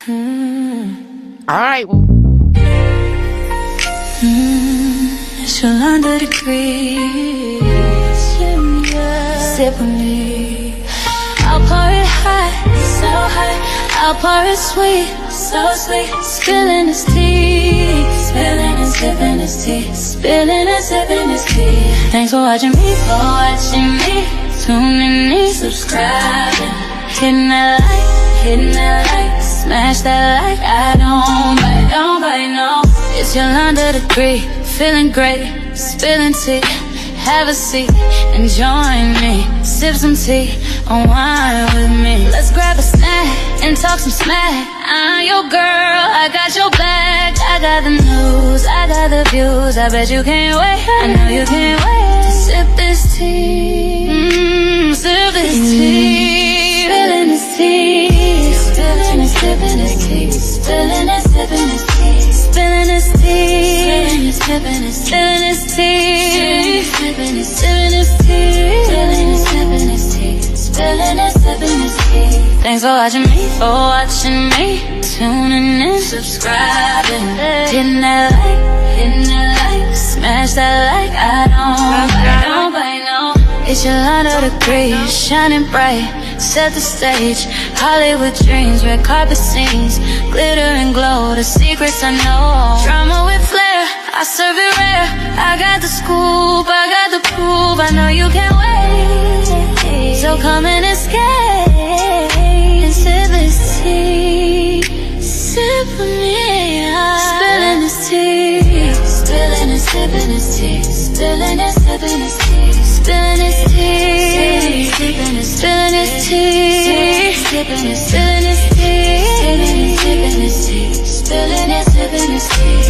All right. She'll under the creek. Sip with me. I'll pour it hot, so hot. I'll pour it sweet, so sweet. Spilling his tea, spilling and sipping his tea, spilling and sipping his tea. Thanks for watching me, tuning in, subscribing, hitting that like, smash that like. I don't bite, no. It's Yolanda the Greek, feeling great, spilling tea. Have a seat and join me. Sip some tea, unwind with me. Let's grab a snack and talk some smack. I'm your girl, I got your back. I got the news, I got the views. I bet you can't wait, I know you can't wait to sip this tea. Sip this tea. Spilling this tea. Spilling and sipping this tea. Spilling and sipping this tea. Spilling this tea. Spilling and sipping this tea. Spilling and sipping this tea. Spilling and sipping this tea. Spilling and sipping this tea. Thanks for watching me, tuning in, subscribing, hitting that like, smash that like. I don't bite, no. It's Yolanda the Greek, shining bright, set the stage. Hollywood dreams, red carpet scenes, glitter and glow, the secrets I know. Drama with flair, I serve it rare. I got the scoop, I got the proof. I know you can't wait, so come and escape and sip this tea. Sip with me, spilling this tea, spilling and sipping this tea, spilling and sipping this tea, spilling this tea, spilling this tea, spilling this tea, spilling this tea, spilling and sipping this tea.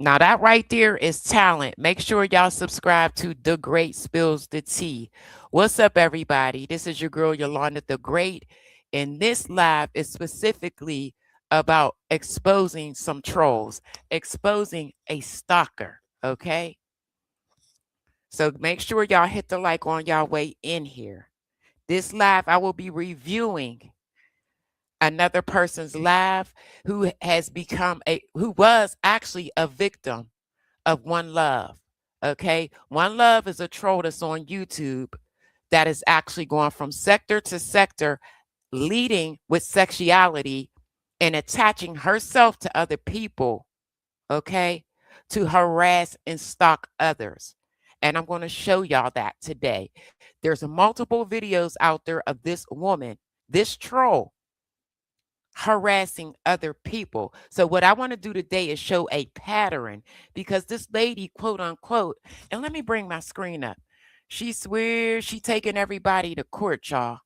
Now that right there is talent. Make sure y'all subscribe to The Great Spills the Tea. What's up, everybody? This is your girl, Yolanda the Great. And this live is specifically about exposing some trolls, exposing a stalker, okay? So make sure y'all hit the like on y'all way in here. This live, I will be reviewing another person's live who was actually a victim of One Love. Okay. One Love is a troll that's on YouTube that is actually going from sector to sector, leading with sexuality and attaching herself to other people. Okay. To harass and stalk others. And I'm going to show y'all that today. There's multiple videos out there of this woman, this troll, harassing other people. So what I want to do today is show a pattern, because this lady, quote unquote, and let me bring my screen up. She swears she taking everybody to court, y'all.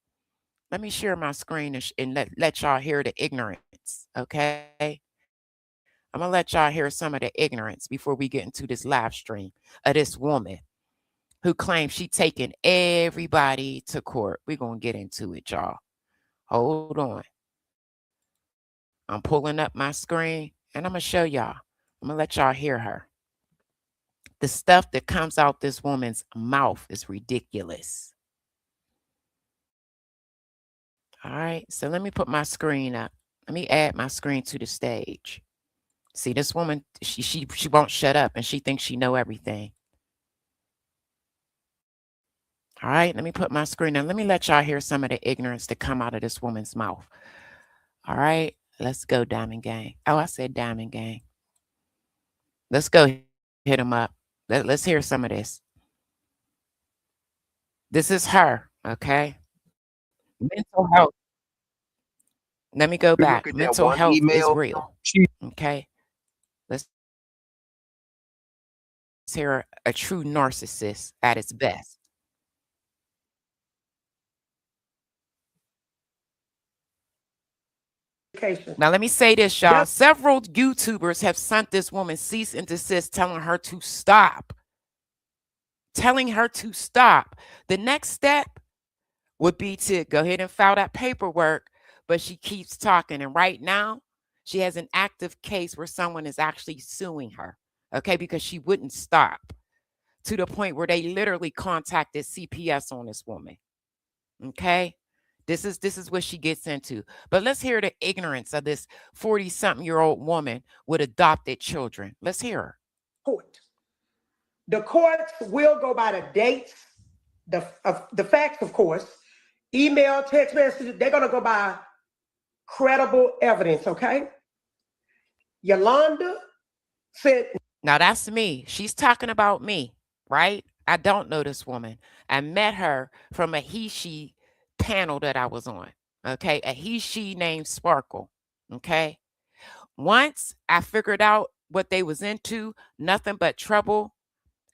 Let me share my screen and let y'all hear the ignorance, okay? I'm going to let y'all hear some of the ignorance before we get into this live stream of this woman who claims she taking everybody to court. We're going to get into it, y'all. Hold on. I'm pulling up my screen and I'm going to show y'all. I'm going to let y'all hear her. The stuff that comes out this woman's mouth is ridiculous. All right. So let me put my screen up. Let me add my screen to the stage. See, this woman, she won't shut up and she thinks she know everything. All right. Let me put my screen up. Let me let y'all hear some of the ignorance that come out of this woman's mouth. All right. Let's go, Diamond Gang. Oh, I said Diamond Gang. Let's go hit them up. Let's hear some of this. This is her, okay? Mental health. Let me go back. Mental health is real, okay? Let's hear a true narcissist at its best. Now, let me say this, y'all. Several YouTubers have sent this woman cease and desist, telling her to stop. Telling her to stop. The next step would be to go ahead and file that paperwork, but she keeps talking. And right now, she has an active case where someone is actually suing her, okay, because she wouldn't stop to the point where they literally contacted CPS on this woman, okay? This is what she gets into. But let's hear the ignorance of this 40-something-year-old woman with adopted children. Let's hear her. The courts will go by the dates, the facts, of course, email, text messages. They're going to go by credible evidence, okay? Yolanda said. Now that's me. She's talking about me, right? I don't know this woman. I met her from a he-she panel that I was on, okay? A he-she named Sparkle, okay? Once I figured out what they was into, nothing but trouble,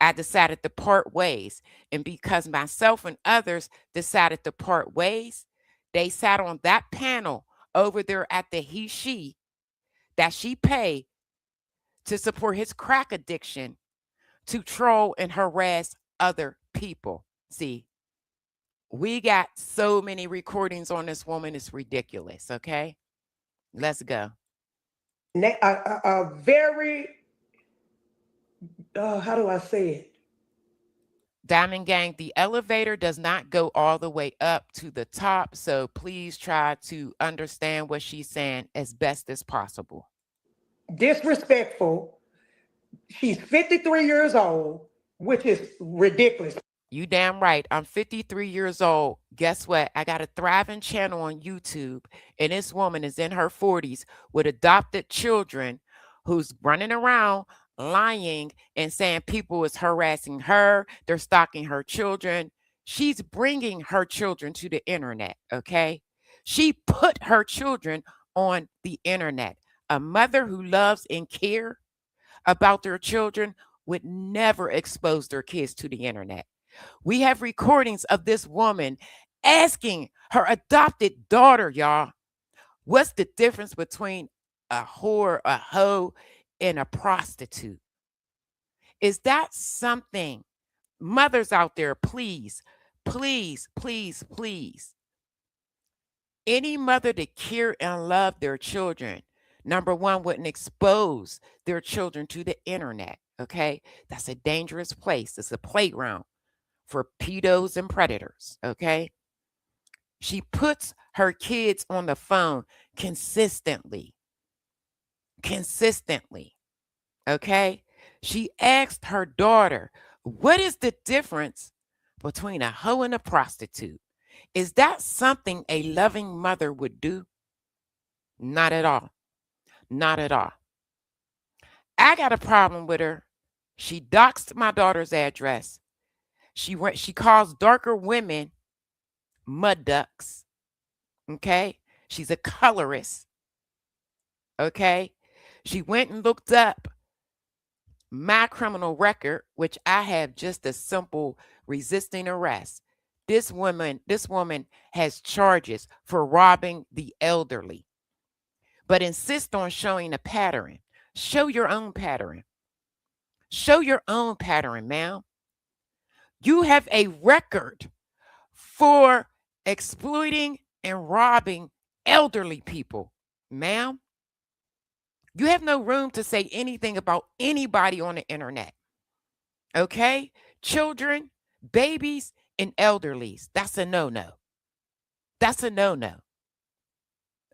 I decided to part ways. And because myself and others decided to part ways, they sat on that panel over there at the he-she that she paid to support his crack addiction to troll and harass other people. See, we got so many recordings on this woman, it's ridiculous, okay? Let's go. A very, how do I say it? Diamond Gang, the elevator does not go all the way up to the top, so please try to understand what she's saying as best as possible. Disrespectful. She's 53 years old, which is ridiculous. You damn right. I'm 53 years old. Guess what? I got a thriving channel on YouTube, and this woman is in her 40s with adopted children who's running around lying and saying people is harassing her, they're stalking her children. She's bringing her children to the internet, okay? She put her children on the internet. A mother who loves and cares about their children would never expose their kids to the internet. We have recordings of this woman asking her adopted daughter, y'all, what's the difference between a whore, a hoe, and a prostitute? Is that something? Mothers out there, please, please, please, please. Any mother that care and love their children, number one, wouldn't expose their children to the internet. Okay. That's a dangerous place. It's a playground for pedos and predators. Okay. She puts her kids on the phone consistently. Consistently. Okay. She asked her daughter, what is the difference between a hoe and a prostitute? Is that something a loving mother would do? Not at all. Not at all. I got a problem with her. She doxed my daughter's address. She calls darker women mud ducks. Okay? She's a colorist. Okay? She went and looked up my criminal record, which I have just a simple resisting arrest. This woman has charges for robbing the elderly, but insist on showing a pattern. Show your own pattern. Show your own pattern, ma'am. You have a record for exploiting and robbing elderly people, ma'am. You have no room to say anything about anybody on the internet. Okay? Children, babies, and elderlies. That's a no-no. That's a no-no.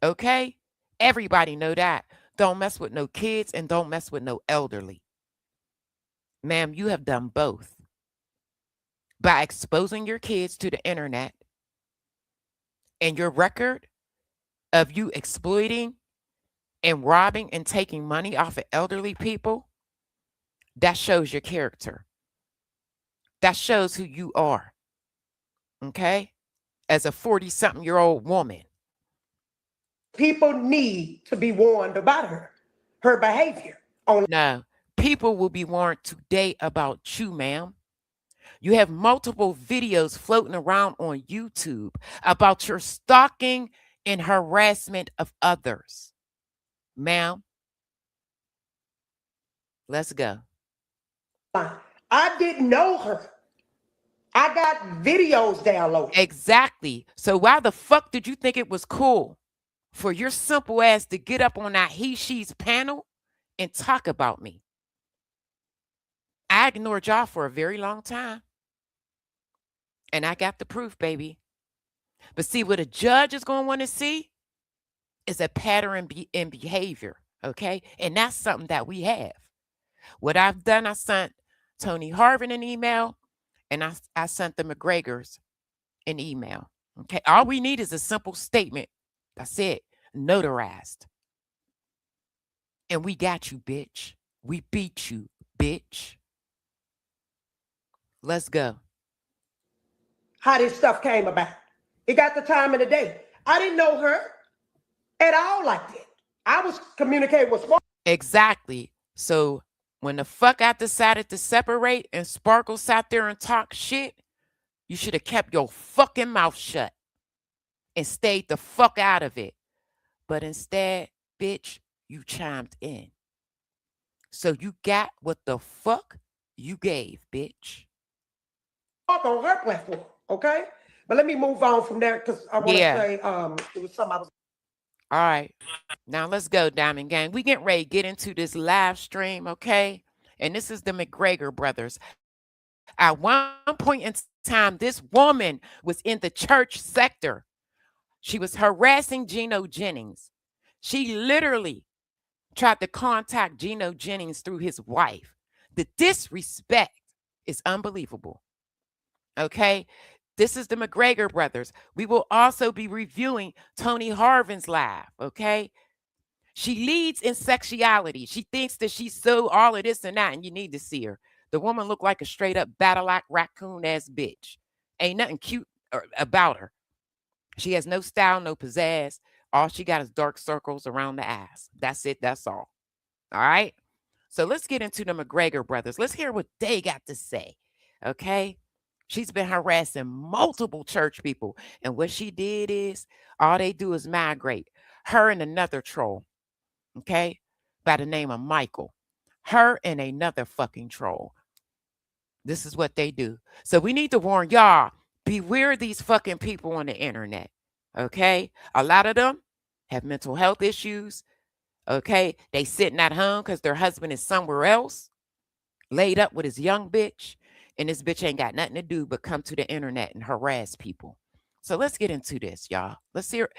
Okay? Everybody know that. Don't mess with no kids and don't mess with no elderly. Ma'am, you have done both. By exposing your kids to the internet and your record of you exploiting and robbing and taking money off of elderly people, that shows your character. That shows who you are. Okay? As a 40-something-year-old woman. People need to be warned about her behavior. No, people will be warned today about you, ma'am. You have multiple videos floating around on YouTube about your stalking and harassment of others. Ma'am, let's go. I didn't know her. I got videos downloaded. Exactly. So why the fuck did you think it was cool for your simple ass to get up on that he she's panel and talk about me? I ignored y'all for a very long time. And I got the proof, baby. But see, what a judge is going to want to see is a pattern in behavior. Okay. And that's something that we have. What I've done, I sent Tony Harvin an email and I sent the McGregors an email. Okay. All we need is a simple statement. That's it. Notarized. And we got you, bitch. We beat you, bitch. Let's go. How this stuff came about. It got the time of the day. I didn't know her at all like that. I was communicating with Sparkle. Exactly. So when the fuck I decided to separate and Sparkle sat there and talked shit, you should have kept your fucking mouth shut and stayed the fuck out of it. But instead, bitch, you chimed in. So you got what the fuck you gave, bitch. On her platform, okay? But let me move on from there because I want to Yeah. say it was something I was. All right. Now let's go, Diamond Gang. We getting ready to get into this live stream, okay? And this is the McGregor brothers. At one point in time, this woman was in the church sector. She was harassing Geno Jennings. She literally tried to contact Geno Jennings through his wife. The disrespect is unbelievable. Okay. This is the McGregor brothers. We will also be reviewing Tony Harvin's live. Okay. She leads in sexuality. She thinks that she's so all of this and that, and you need to see her. The woman looked like a straight up battle act raccoon ass bitch. Ain't nothing cute about her. She has no style, no pizzazz. All she got is dark circles around the eyes. That's it. That's all. All right. So let's get into the McGregor brothers. Let's hear what they got to say. Okay. She's been harassing multiple church people. And what she did is all they do is migrate. Her and another troll, okay, by the name of Michael. Her and another fucking troll. This is what they do. So we need to warn y'all, beware these fucking people on the internet. Okay? A lot of them have mental health issues. Okay? They sitting at home because their husband is somewhere else, laid up with his young bitch, and this bitch ain't got nothing to do but come to the internet and harass people. So let's get into this, y'all. Let's hear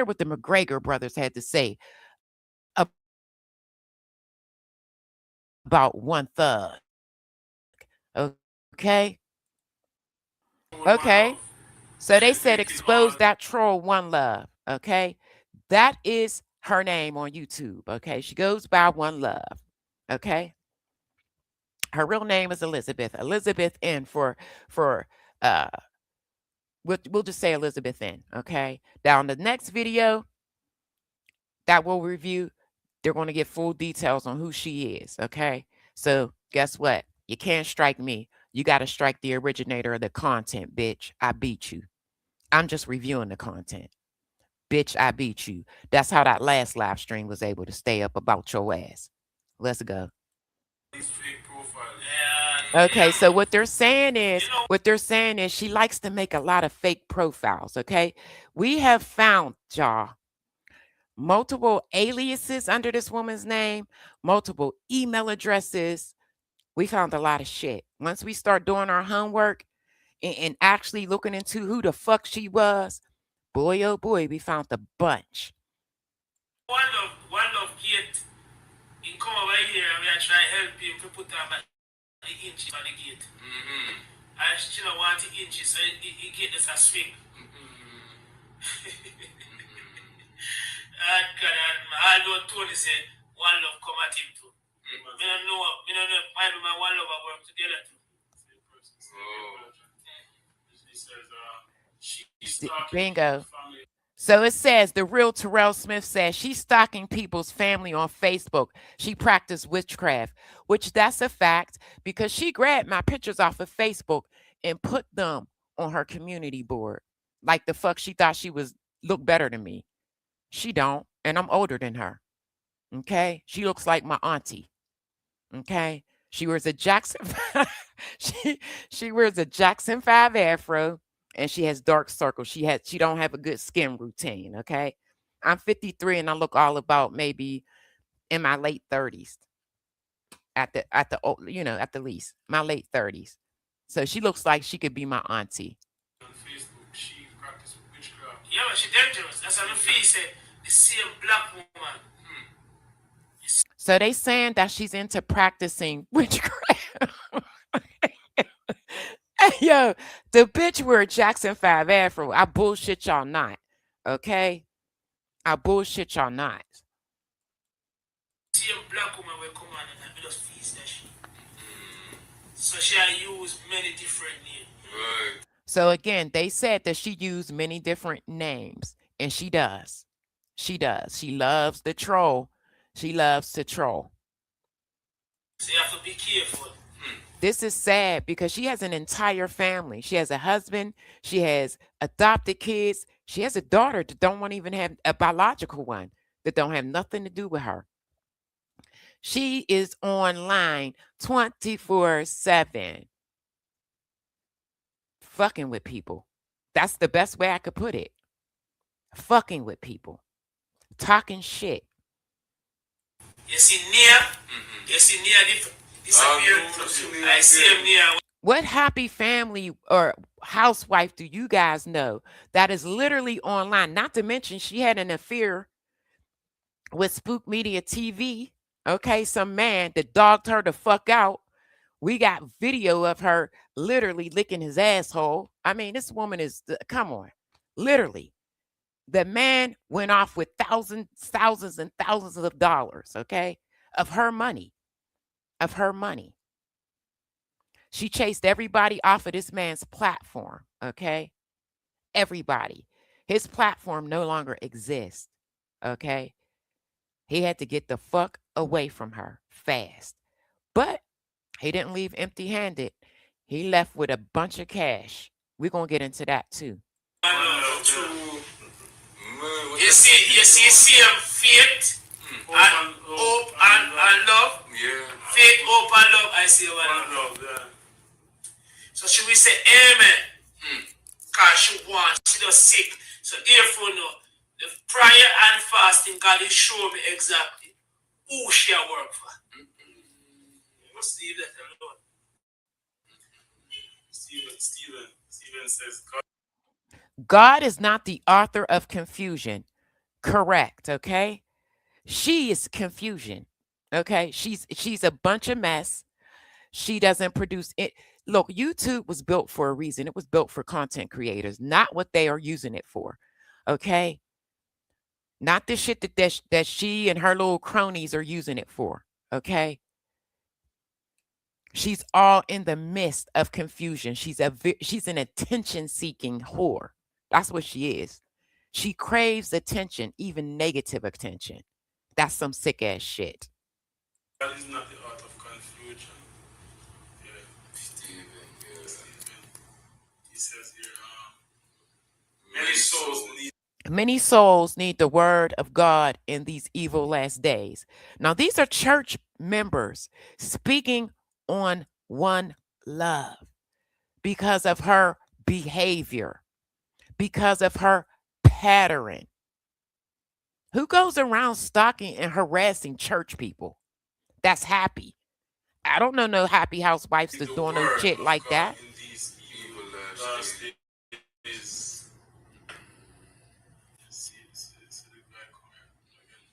what the McGregor brothers had to say about One Thug. Okay? Okay. So they said expose that troll One Love. Okay. That is her name on YouTube. Okay. She goes by One Love. Okay. Her real name is Elizabeth. Elizabeth N for uh we'll just say Elizabeth N. Okay. Now in the next video that we'll review, they're going to get full details on who she is. Okay. So guess what? You can't strike me. You got to strike the originator of the content, bitch. I beat you. I'm just reviewing the content. Bitch, I beat you. That's how that last live stream was able to stay up about your ass. Let's go. Okay, so what they're saying is she likes to make a lot of fake profiles, okay? We have found, y'all, multiple aliases under this woman's name, multiple email addresses. We found a lot of shit. Once we start doing our homework and actually looking into who the fuck she was, boy, oh boy, we found a bunch. One of gate. In come over here and we are trying to help him to put the inches on the gate. And she don't want the inches, so he get this a swing. And God, I know Tony said one love come at him too. We don't know if my one love are work together too. He says, she's talking Bingo. family. So it says the real Terrell Smith says she's stalking people's family on Facebook. She practiced witchcraft, which that's a fact because she grabbed my pictures off of Facebook and put them on her community board. Like the fuck she thought she was look better than me. She don't, and I'm older than her. Okay? She looks like my auntie. Okay? She wears a Jackson she she wears a Jackson 5 afro and she has dark circles. She don't have a good skin routine, okay? I'm 53 and I look all about maybe in my late 30s at the least, my late 30s. So she looks like she could be my auntie. On Facebook, she practice witchcraft. Yeah, but she dangerous. That's on the face. Say the same black woman. So they saying that she's into practicing witchcraft. Yo, the bitch wear a Jackson 5 afro. I bullshit y'all not. Okay? I bullshit y'all not. Same black woman will come on and I just feast that shit. So she use many different names. Right. So again, they said that she used many different names, and she does. She does. She loves the troll. She loves to troll. So you have to be careful. This is sad because she has an entire family. She has a husband. She has adopted kids. She has a daughter that don't want to even have a biological one that don't have nothing to do with her. She is online 24/7 fucking with people. That's the best way I could put it. Fucking with people. Talking shit. You see Nia? You see Nia disappeared. I see him Nia. What happy family or housewife do you guys know that is literally online? Not to mention she had an affair with Spook Media TV. Okay, some man that dogged her the fuck out. We got video of her literally licking his asshole. I mean, this woman is, come on, literally. The man went off with thousands and thousands of dollars, okay, of her money, of her money. She chased everybody off of this man's platform, okay? Everybody. His platform no longer exists, okay? He had to get the fuck away from her fast. But he didn't leave empty handed. He left with a bunch of cash. We're going to get into that too. You see him faith and hope and love. Yeah. Faith, hope and love. I see one love. Yeah. So she will say amen. Because she was sick. So therefore, no, the prayer and fasting, God is showing me exactly who she work for. You must leave that alone. Stephen says God. God is not the author of confusion. Correct, okay? She is confusion. Okay? She's a bunch of mess. She doesn't produce it. Look, YouTube was built for a reason. It was built for content creators, not what they are using it for. Okay? Not the shit that she and her little cronies are using it for. Okay? She's all in the midst of confusion. She's an attention-seeking whore. That's what she is. She craves attention, even negative attention. That's some sick ass shit. That is not the art of confusion. Yeah. Stephen, yeah. Stephen. He says here, many souls need. Many souls need the word of God in these evil last days. Now, these are church members speaking on one love because of her behavior, because of her pattern. Who goes around stalking and harassing church people? That's happy. I don't know no happy housewives that's doing no shit like that. In these evil last days. See the guy come here again.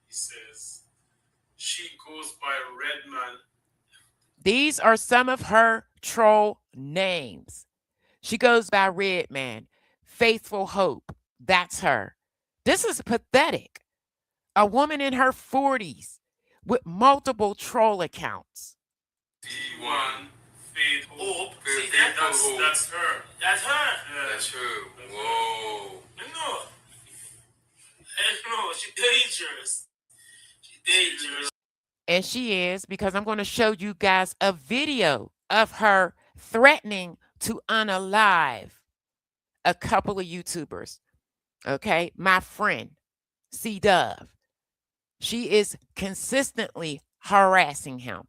He says, she goes by Redman. These are some of her troll names. She goes by Redman, Faithful Hope. That's her. This is pathetic. A woman in her 40s with multiple troll accounts. D1, Faith, Hope. See that? That's her. That's her. Yeah. That's her. Whoa. No. No, she's dangerous. She's dangerous. And she is, because I'm going to show you guys a video of her threatening to unalive a couple of YouTubers. Okay. My friend, C Dove. She is consistently harassing him.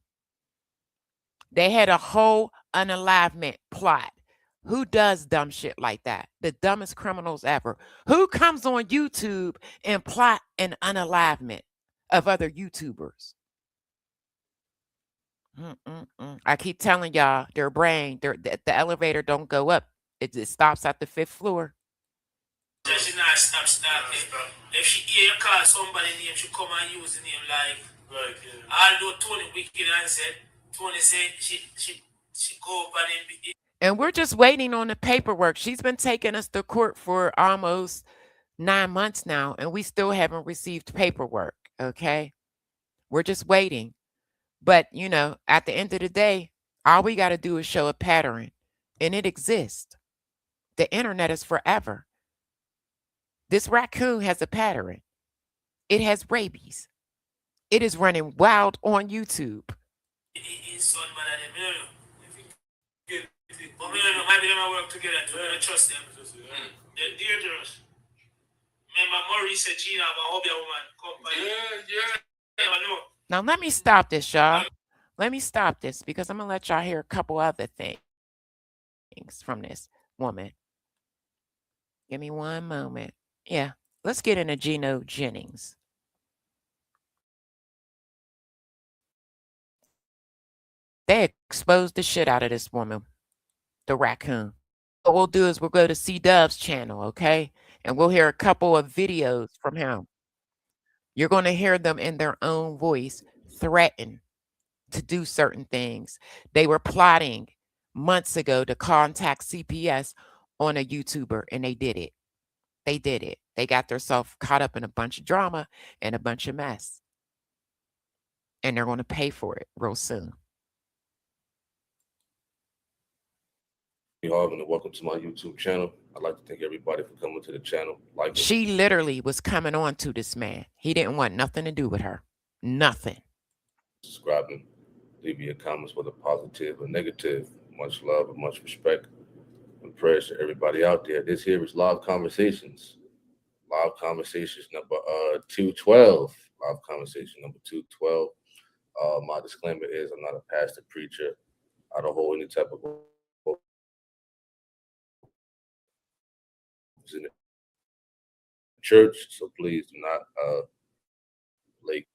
They had a whole unalivement plot. Who does dumb shit like that? The dumbest criminals ever. Who comes on YouTube and plot an unalivement of other YouTubers? I keep telling y'all, their brain, the elevator don't go up. It stops at the fifth floor. She not stop stalking. If she hear you call somebody name, she come and use the name like. Right, yeah. Although Tony wicked and said, Tony said she go up and then And we're just waiting on the paperwork. She's been taking us to court for almost 9 months now, and we still haven't received paperwork. Okay. We're just waiting. But, at the end of the day, all we got to do is show a pattern, and it exists. The internet is forever. This raccoon has a pattern. It has rabies. It is running wild on YouTube. his son, man, and them, but we don't know, maybe they might work together too. I trust them. They're dangerous. Remember, Maurice said Gina have a hobby woman company. Yeah. Never know. Now, let me stop this, y'all. Let me stop this because I'm going to let y'all hear a couple other things from this woman. Give me one moment. Yeah, let's get into Gino Jennings. They exposed the shit out of this woman, the raccoon. What we'll do is we'll go to C Dub's channel, okay? And we'll hear a couple of videos from him. You're going to hear them in their own voice threaten to do certain things. They were plotting months ago to contact CPS on a YouTuber, and they did it. They did it. They got themselves caught up in a bunch of drama and a bunch of mess. And they're going to pay for it real soon. Harvin, and welcome to my YouTube channel. I'd like to thank everybody for coming to the channel. She literally was coming on to this man. He didn't want nothing to do with her. Nothing. Subscribing. Leave me your comments, whether positive or negative. Much love and much respect and prayers to everybody out there. This here is Live Conversations. Live Conversations number 212. Live Conversation number 212. My disclaimer is I'm not a pastor, preacher. I don't hold any type of in the church, so please do not lake.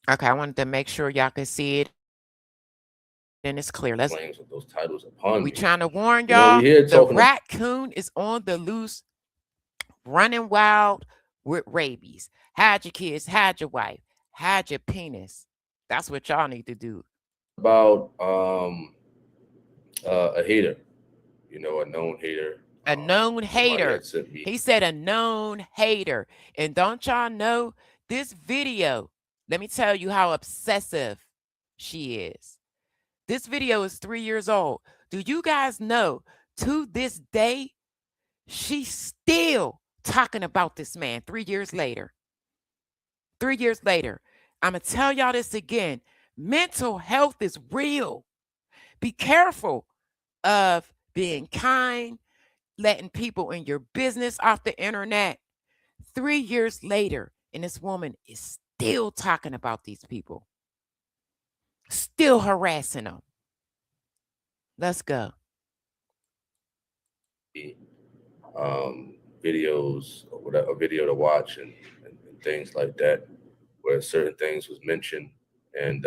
Okay, I wanted to make sure y'all can see it and it's clear. Let's claims of those titles upon we me. trying to warn y'all. The raccoon is on the loose, running wild with rabies. Hide your kids, hide your wife, hide your penis. That's what y'all need to do. About a hater, a known hater. A known hater. He said a known hater. And don't y'all know this video? Let me tell you how obsessive she is. This video is 3 years old. Do you guys know to this day, she's still talking about this man 3 years later? 3 years later. I'm going to tell y'all this again. Mental health is real. Be careful of being kind, letting people in your business off the internet. 3 years later, and this woman is still talking about these people, still harassing them. Let's go. Videos or whatever, a video to watch and things like that, where certain things was mentioned, and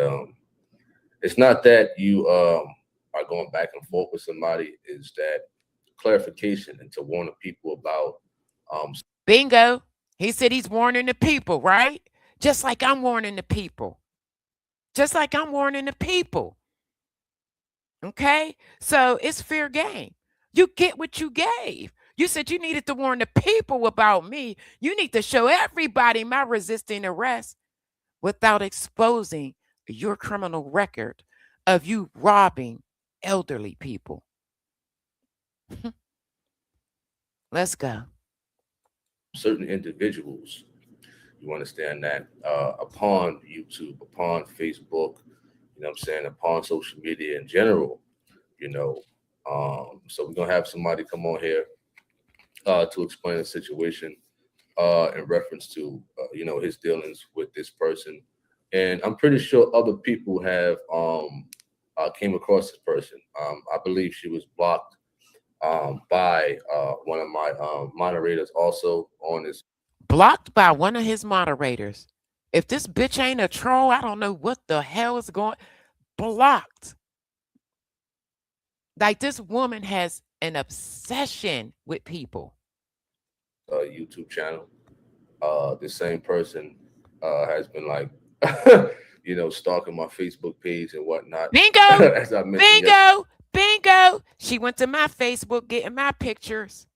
it's not that you are going back and forth with somebody, is that clarification and to warn the people about bingo. He said he's warning the people, right? Just like I'm warning the people. Just like I'm warning the people. Okay? So it's fair game. You get what you gave. You said you needed to warn the people about me. You need to show everybody my resisting arrest without exposing your criminal record of you robbing elderly people. Let's go. Certain individuals, you understand that, upon YouTube, upon Facebook, upon social media in general, so we're gonna have somebody come on here to explain the situation in reference to his dealings with this person, and I'm pretty sure other people have came across this person. I believe she was blocked by one of my moderators also on this. Blocked by one of his moderators. If this bitch ain't a troll, I don't know what the hell is going. Blocked. Like this woman has an obsession with people. YouTube channel. The same person has been like, stalking my Facebook page and whatnot. Bingo! As I mentioned yesterday, Bingo! Bingo! She went to my Facebook getting my pictures.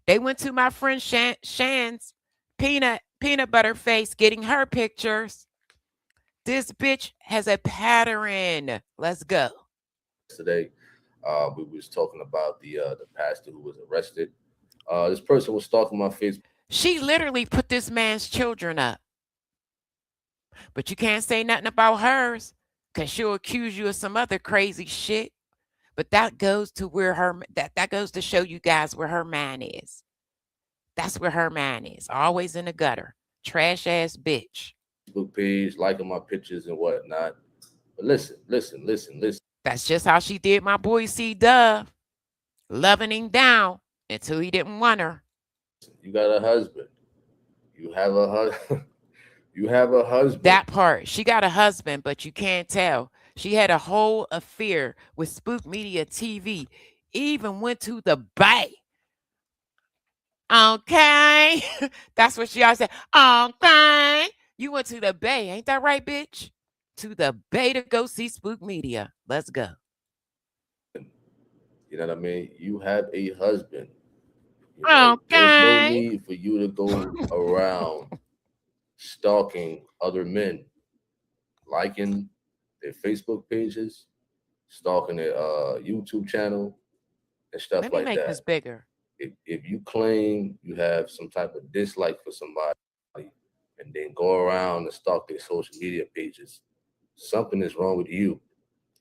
They went to my friend Shan's peanut butter face getting her pictures. This bitch has a pattern. Let's go. we was talking about the pastor who was arrested. This person was stalking my Facebook. She literally put this man's children up. But you can't say nothing about hers because she'll accuse you of some other crazy shit. But that goes to where that goes to show you guys where her mind is. That's where her mind is. Always in the gutter. Trash ass bitch. Facebook page, liking my pictures and whatnot. But listen. That's just how she did my boy C Dove. Loving him down until he didn't want her. You got a husband. You have a husband. You have a husband. That part. She got a husband, but you can't tell. She had a whole affair with Spook Media TV. Even went to the Bay. Okay. That's what she always said. Okay. You went to the Bay. Ain't that right, bitch? To the Bay to go see Spook Media. Let's go. You know what I mean? You have a husband. There's no Okay. need for you to go around stalking other men, liking their Facebook pages, stalking their YouTube channel, and stuff Let me like make that. this bigger. If you claim you have some type of dislike for somebody and then go around and stalk their social media pages, something is wrong with you.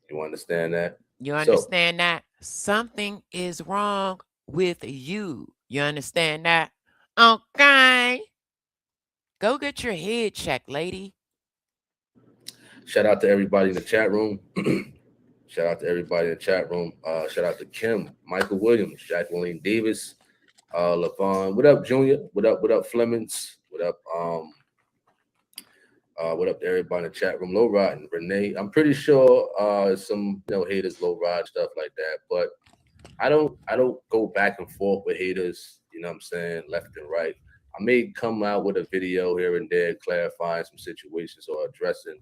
You understand that? You So, understand that? Something is wrong with you. You understand that? Okay. Go get your head checked, lady. shout out to everybody in the chat room. Shout out to everybody in the chat room. Shout out to Kim, Michael Williams, Jacqueline Davis, Levon. What up, Junior? What up, Flemings? What up to everybody in the chat room? Low Rod and Renee. I'm pretty sure some haters, Low Rod, stuff like that. But I don't go back and forth with haters, you know what I'm saying, left and right. I may come out with a video here and there clarifying some situations or addressing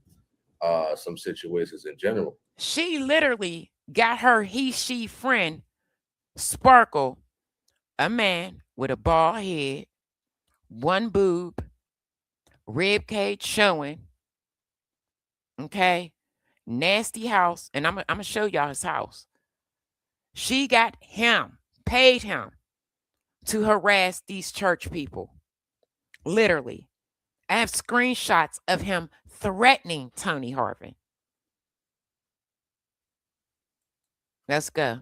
some situations in general. She literally got her she friend, Sparkle, a man with a bald head, one boob, rib cage showing, okay? Nasty house. And I'm going to show y'all his house. She got him, paid him to harass these church people. Literally. I have screenshots of him threatening Tony Harvin. Let's go.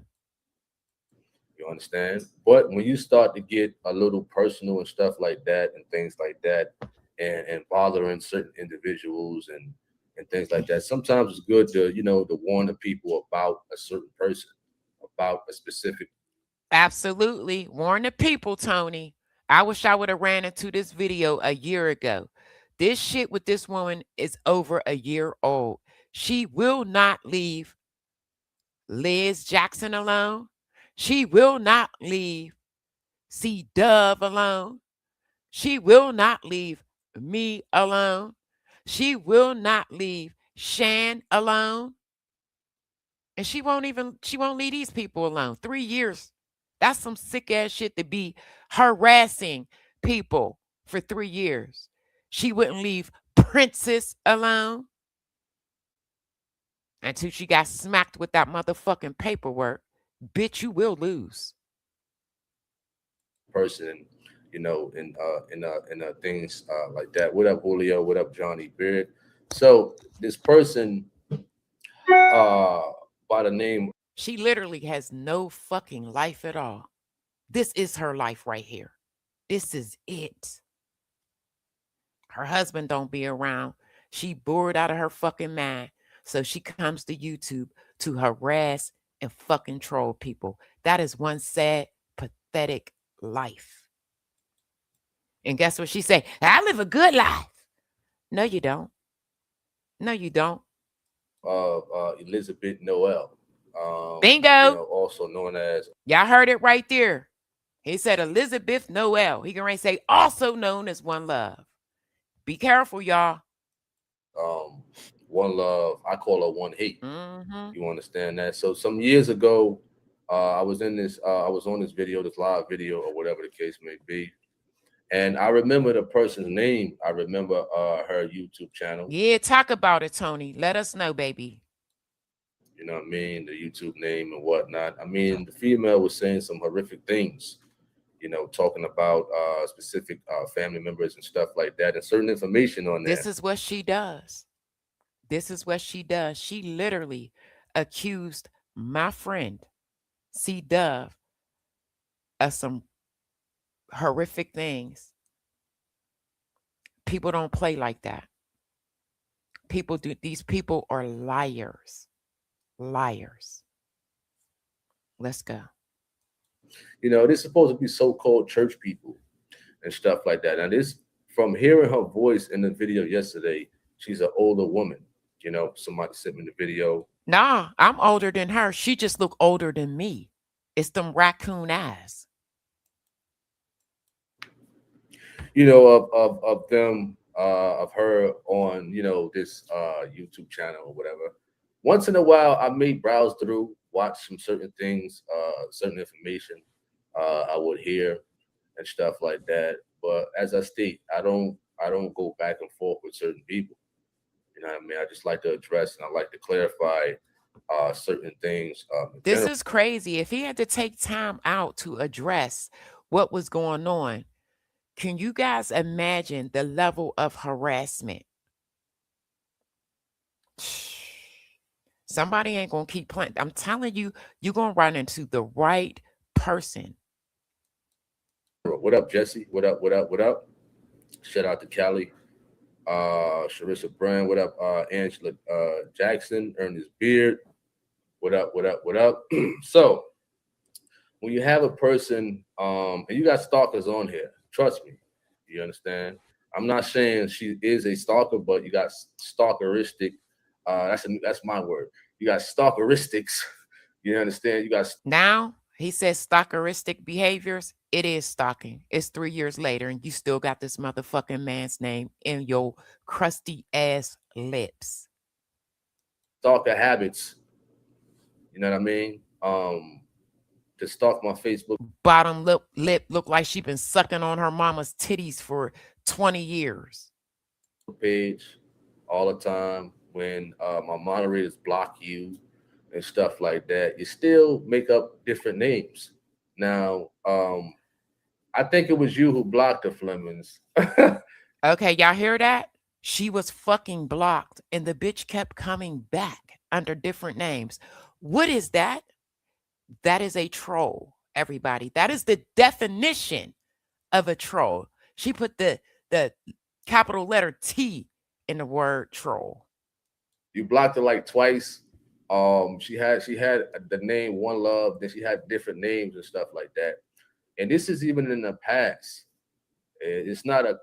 You understand? But when you start to get a little personal and stuff like that and things like that, and bothering certain individuals and things like that, sometimes it's good to warn the people about a certain person, about a specific. Absolutely. Warn the people, Tony. I wish I would have ran into this video a year ago. This shit with this woman is over a year old. She will not leave Liz Jackson alone. She will not leave C Dove alone. She will not leave me alone. She will not leave Shan alone. And she won't leave these people alone. 3 years. That's some sick ass shit to be harassing people for 3 years. She wouldn't leave Princess alone until she got smacked with that motherfucking paperwork. Bitch, you will lose. Person, in things like that. What up, Julio? What up, Johnny Beard? So this person, uh, by the name, She literally has no fucking life at all. This is her life right here. This is it. Her husband don't be around. She bored out of her fucking mind. So she comes to YouTube to harass and fucking troll people. That is one sad, pathetic life. And guess what she say? I live a good life. No, you don't. No, you don't. Elizabeth Noel, Bingo. also known as Y'all heard it right there. He said Elizabeth Noel. He can say also known as One Love. Be careful, y'all. um, One Love. I call her One Hate. Mm-hmm. You understand that? So some years ago, I was in this. I was on this video, this live video, or whatever the case may be. And I remember the person's name. I remember her YouTube channel. Yeah, talk about it, Tony. Let us know, baby. You know what I mean? The YouTube name and whatnot. I mean, the female was saying some horrific things. Talking about specific family members and stuff like that, and certain information on This there. is what she does. This is what she does. She literally accused my friend, C Dove, of some horrific things. People don't play like that. People do. These people are liars. Liars. Let's go. They're supposed to be so-called church people and stuff like that. And this, from hearing her voice in the video yesterday, she's an older woman. Somebody sent me the video. Nah, I'm older than her. She just look older than me. It's them raccoon eyes. Of them, of her on, this YouTube channel or whatever. Once in a while, I may browse through, watch some certain things, certain information I would hear and stuff like that. But as I state, I don't go back and forth with certain people. You know what I mean? I just like to address and I like to clarify certain things. This is crazy. If he had to take time out to address what was going on, can you guys imagine the level of harassment? Somebody ain't gonna keep playing. I'm telling you, you're gonna run into the right person. What up, Jesse? What up? What up? What up? Shout out to Cali. Sharissa Brand, what up? Angela Jackson, Ernest Beard, what up? What up? What up? So when you have a person, and you got stalkers on here, trust me, you understand. I'm not saying she is a stalker, but you got stalkeristic. That's my word. You got stalkeristics. You understand? You got Now he says stalkeristic behaviors. It is stalking. It's 3 years later, and you still got this motherfucking man's name in your crusty ass lips. stalker habits. You know what I mean? To stalk my Facebook Bottom lip look like she been sucking on her mama's titties for 20 years. page all the time when my moderators block you and stuff like that. You still make up different names. Now, I think it was you who blocked the Flemings. Okay, y'all hear that? She was fucking blocked, and the bitch kept coming back under different names. What is that? That is a troll, everybody. That is the definition of a troll. She put the capital letter T in the word troll. You blocked her like twice. She had the name One Love, then she had different names and stuff like that. And this is even in the past. It's not a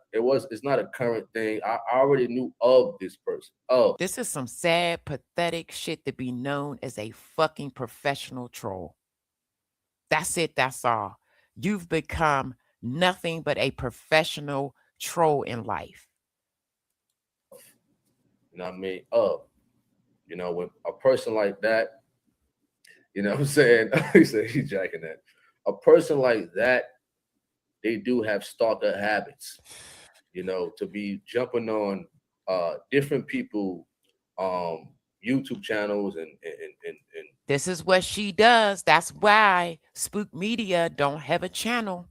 current thing. I already knew of this person. Oh, This is some sad, pathetic shit to be known as a fucking professional troll. That's it. That's all. You've become nothing but a professional troll in life. you know what I mean? When a person like that, you know what I'm saying? He said he's jacking that. A person like that, they do have stalker habits, to be jumping on different people YouTube channels and This is what she does. That's why Spook Media don't have a channel.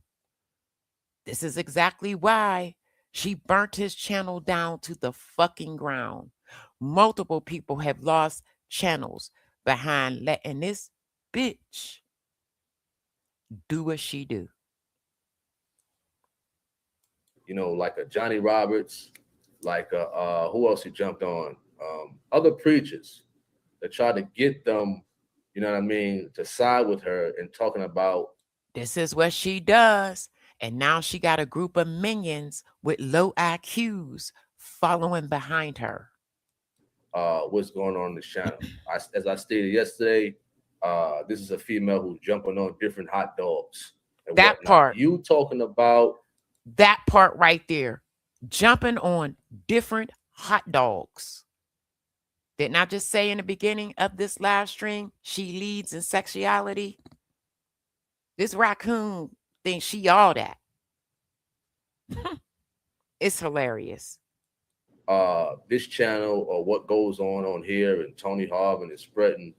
This is exactly why she burnt his channel down to the fucking ground. Multiple people have lost channels behind letting this bitch do what she do. like a Johnny Roberts, like who else he jumped on? Other preachers that tried to get them, you know what I mean, to side with her and talking about This is what she does. And now she got a group of minions with low IQs following behind her. what's going on in this channel. As I stated yesterday, this is a female who's jumping on different hot dogs and That whatnot. part, You talking about that part right there, jumping on different hot dogs. Didn't I just say in the beginning of this live stream, she leads in sexuality? This raccoon thinks she all that. It's hilarious. this channel or what goes on here, and Tony Harvin is spreading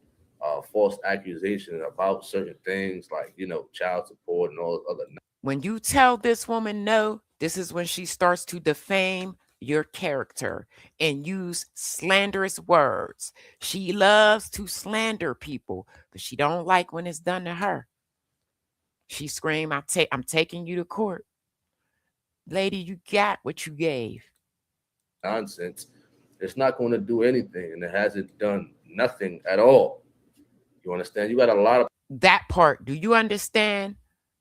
false accusations about certain things like child support and all other. When you tell this woman no, this is when she starts to defame your character and use slanderous words. She loves to slander people, but she don't like when it's done to her. She scream, I'm taking you to court. Lady, you got what you gave. Nonsense. It's not going to do anything, and it hasn't done nothing at all. You understand? You got a lot of That part, do you understand?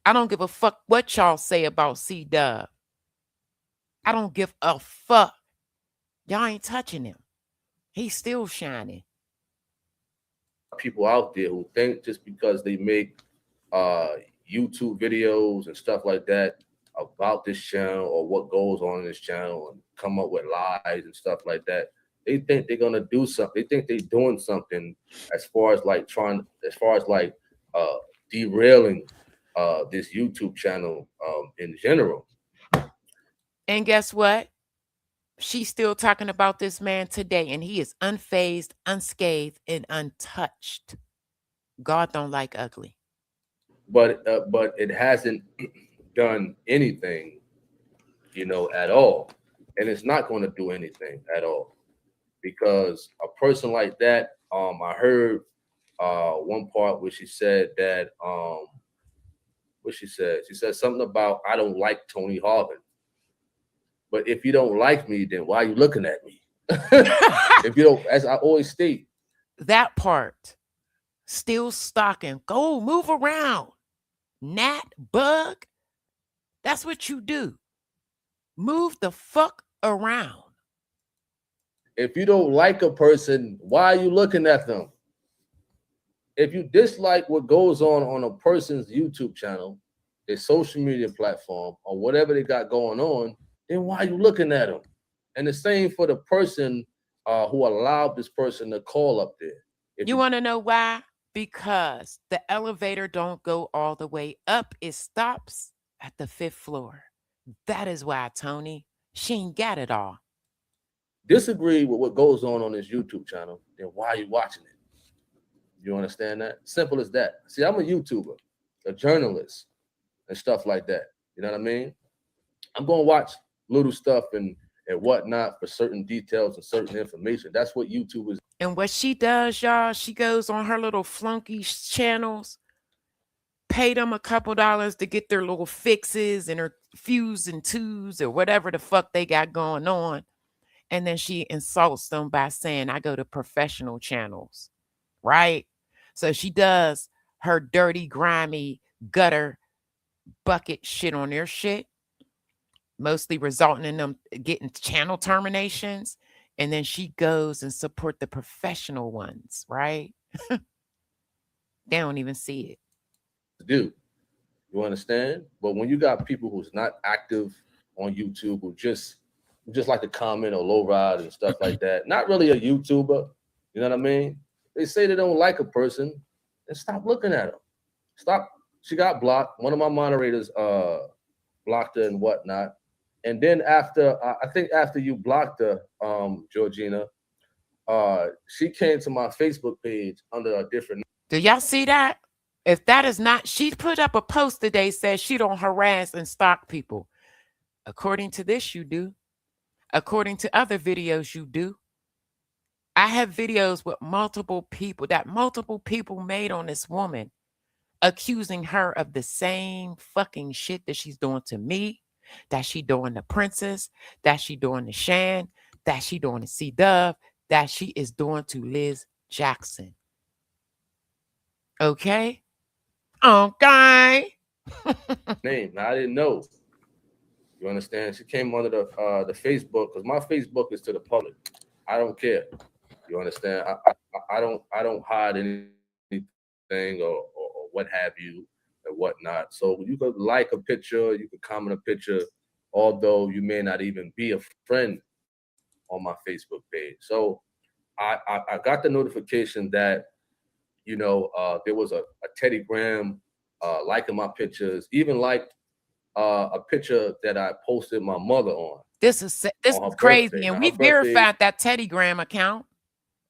I don't give a fuck what y'all say about C Dub. I don't give a fuck. Y'all ain't touching him. He's still shining. people out there who think just because they make uh, YouTube videos and stuff like that about this channel or what goes on in this channel and come up with lies and stuff like that. They think they're gonna do something. They think they're doing something as far as like derailing this YouTube channel in general. And guess what? She's still talking about this man today, and he is unfazed, unscathed, and untouched. God don't like ugly. But it hasn't done anything, at all, and it's not going to do anything at all because a person like that. I heard one part where she said that what she said something about I don't like Tony Harvin. But if you don't like me, then why are you looking at me? If you don't, as I always state, That part. Still stalking. Go move around. Gnat, bug. That's what you do. Move the fuck around. if you don't like a person, why are you looking at them? If you dislike what goes on a person's YouTube channel, their social media platform, or whatever they got going on, then why are you looking at them? And the same for the person who allowed this person to call up there. If You want to know why? Because the elevator don't go all the way up. It stops at the 5th floor. That is why, Tony. She ain't got it all. disagree with what goes on this YouTube channel, then why are you watching it? You understand that? Simple as that. See, I'm a YouTuber, a journalist, and stuff like that. You know what I mean? I'm gonna watch little stuff and whatnot for certain details and certain information. That's what YouTube is. And what she does, y'all, she goes on her little flunky channels, pay them a couple dollars to get their little fixes and her fuse and twos or whatever the fuck they got going on. And then she insults them by saying, I go to professional channels, right? So she does her dirty, grimy, gutter bucket shit on their shit, mostly resulting in them getting channel terminations. And then she goes and support the professional ones, right? They don't even see it. Do you understand? But when you got people who's not active on YouTube, who just like to comment or low ride and stuff like that, not really a YouTuber, you know what I mean? They say they don't like a person, then stop looking at them. Stop. She got blocked. One of my moderators blocked her and whatnot. And then after, I think after you blocked her, Georgina, she came to my Facebook page under a different. Do y'all see that? If that is not, she put up a post today says she don't harass and stalk people. According to this, you do. According to other videos, you do. I have videos with multiple people made on this woman, accusing her of the same fucking shit that she's doing to me, that she doing the Princess, that she doing the Shan, that she doing the C Dove, that she is doing to Liz Jackson. Okay? Okay. Name. Now, I didn't know. You understand? She came under the Facebook because my Facebook is to the public. I don't care. You understand? I don't hide anything or what have you and whatnot. So you could like a picture, you could comment a picture, although you may not even be a friend on my Facebook page. So I got the notification that there was a Teddy Graham liking my pictures, even like a picture that I posted my mother This on her is birthday. crazy. And Now we her birthday, verified that Teddy Graham account.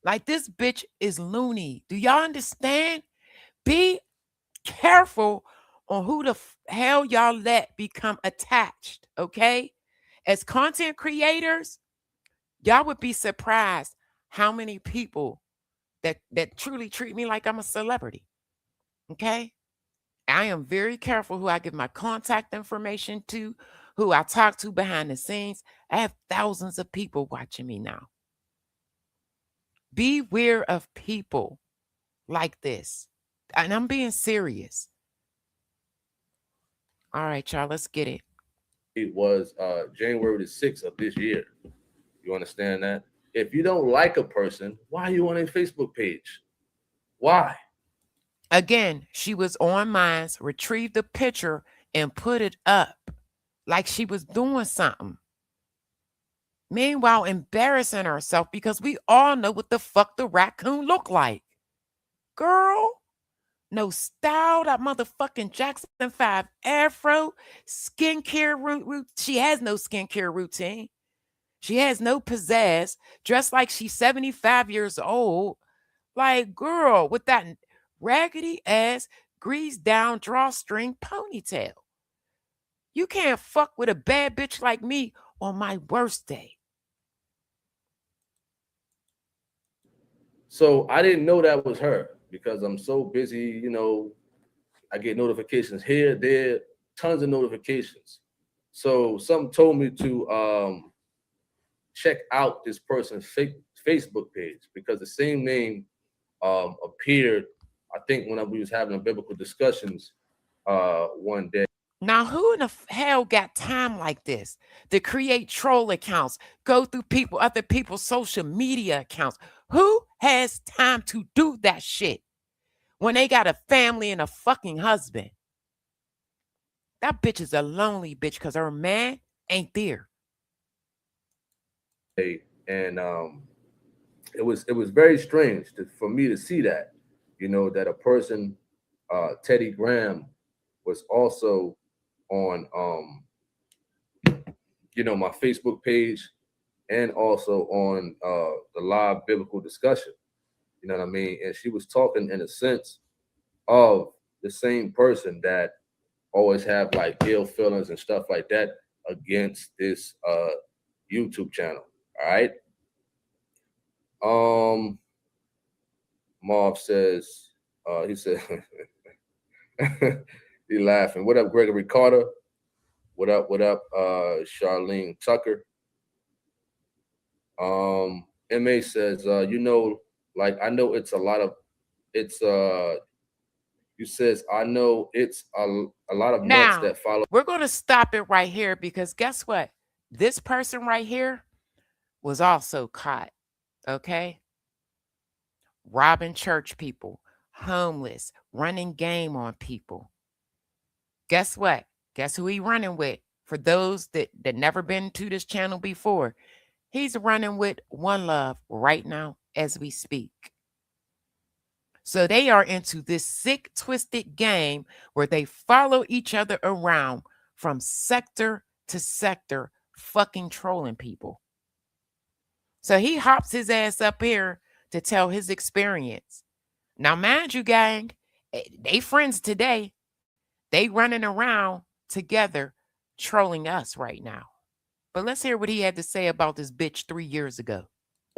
Like this bitch is loony. Do y'all understand? Be careful on who the hell y'all let become attached. Okay? As content creators, y'all would be surprised how many people that truly treat me like I'm a celebrity. Okay? I am very careful who I give my contact information to, who I talk to behind the scenes. I have thousands of people watching me now. Beware of people like this. And I'm being serious. All right, y'all, let's get it. was January the 6th of this year. You understand that? If you don't like a person, why are you on a Facebook page? Why? Again, she was on mine, retrieved the picture and put it up like she was doing something. Meanwhile, embarrassing herself because we all know what the fuck the raccoon looked like. Girl, no style, that motherfucking Jackson 5 afro, skincare route. She has no skincare routine. She has no pizzazz, dressed like she's 75 years old. Like, girl, with that raggedy ass, greased down drawstring ponytail. You can't fuck with a bad bitch like me on my worst day. So I didn't know that was her because I'm so busy. I get notifications here, there, tons of notifications. So something told me to check out this person's Facebook page because the same name appeared. I think when we was having a biblical discussions one day. Now, who in the hell got time like this to create troll accounts, go through other people's social media accounts? Who has time to do that shit when they got a family and a fucking husband? That bitch is a lonely bitch because her man ain't there. And it was very strange for me to see that, that a person, Teddy Graham, was also on, my Facebook page and also on the live biblical discussion. You know what I mean? And she was talking in a sense of the same person that always have like ill feelings and stuff like that against this YouTube channel. All right. Um, Marv says, he said, he laughing. What up, Gregory Carter? What up? What up, Charlene Tucker? Ma says, like I know it's a lot of, it's you says I know it's a lot of nuts Now, that follow. we're going to stop it right here because guess what? This person right here was also caught, okay? Robbing church people, homeless, running game on people. Guess what? Guess who he running with? For those that never been to this channel before, he's running with One Love right now as we speak. So they are into this sick, twisted game where they follow each other around from sector to sector, fucking trolling people. So he hops his ass up here to tell his experience. Now, mind you, gang, they friends today. They running around together trolling us right now. But let's hear what he had to say about this bitch 3 years ago.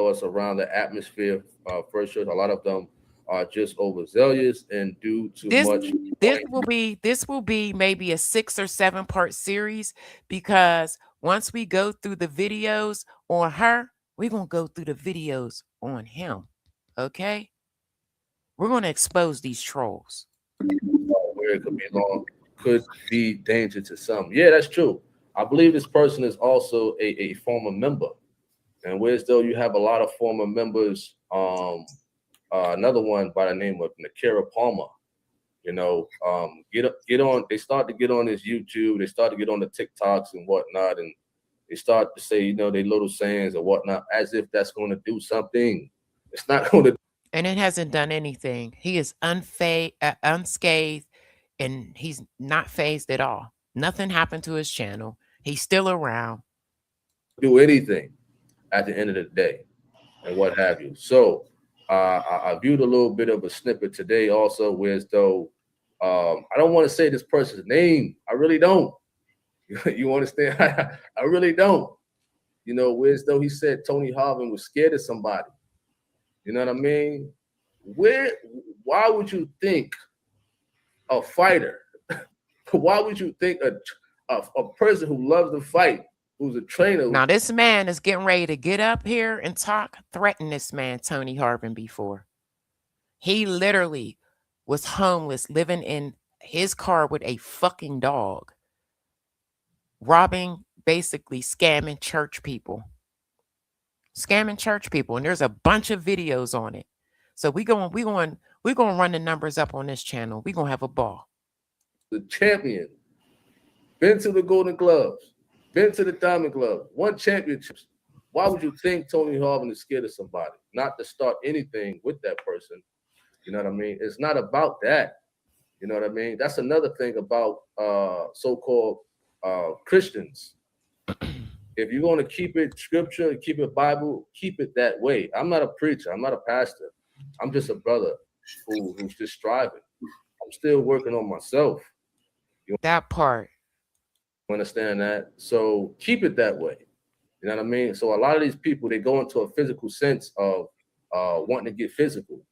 Us around the atmosphere. For sure, a lot of them are just overzealous and do too This much. this will be maybe a 6 or 7 part series, because once we go through the videos on her, we're gonna go through the videos on him. Okay? We're gonna expose these trolls. Where it could be long, could be danger to some. Yeah, that's true. I believe this person is also a former member. And whereas though you have a lot of former members, another one by the name of Nakira Palmer, get on. They start to get on this YouTube. They start to get on the TikToks and whatnot, and they start to say, they little sayings or whatnot, as if that's going to do something. It's not going to. And it hasn't done anything. He is unscathed, and he's not phased at all. Nothing happened to his channel. He's still around. Do anything at the end of the day and what have you. So I viewed a little bit of a snippet today also, whereas though I don't want to say this person's name. I really don't. You understand? I really don't. Whereas though he said Tony Harvin was scared of somebody. You know what I mean? Why would you think a fighter? Why would you think a person who loves to fight, who's a trainer? Now, this man is getting ready to get up here and talk, threaten this man, Tony Harvin, before. He literally was homeless, living in his car with a fucking dog, robbing, basically scamming church people. Scamming church people. And there's a bunch of videos on it. So we're going to run the numbers up on this channel. We're going to have a ball. The champion, been to the Golden Gloves, been to the Diamond Gloves, won championships. Why would you think Tony Harvin is scared of somebody? Not to start anything with that person. You know what I mean? It's not about that. You know what I mean? That's another thing about so-called Christians. If you're going to keep it scripture, keep it Bible, keep it that way. I'm not a preacher. I'm not a pastor. I'm just a brother who's just striving. I'm still working on myself. That part. You understand that? So keep it that way. You know what I mean? So a lot of these people, they go into a physical sense of wanting to get physical.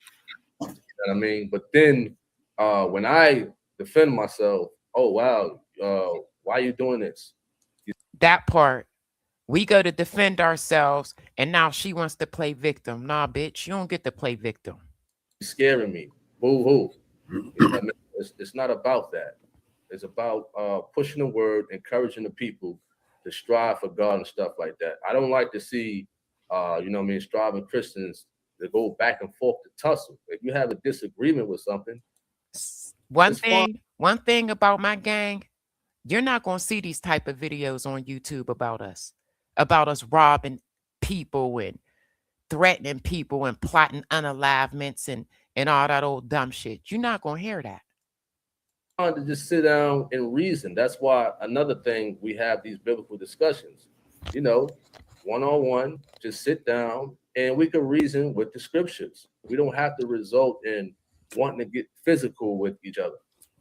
You know what I mean? But then when I defend myself, oh, wow, why are you doing this? That part. We go to defend ourselves, and now she wants to play victim. Nah, bitch, you don't get to play victim. Scaring me. Boo-hoo. You know what I mean? It's not about that. It's about pushing the word, encouraging the people to strive for God and stuff like that. I don't like to see, striving Christians to go back and forth to tussle. If you have a disagreement with something, One thing about my gang, you're not going to see these type of videos on YouTube about us robbing people and threatening people and plotting unalivements and all that old dumb shit. You're not going to hear that. To just sit down and reason. That's why another thing, we have these biblical discussions, one-on-one, just sit down and we can reason with the scriptures. We don't have to result in wanting to get physical with each other.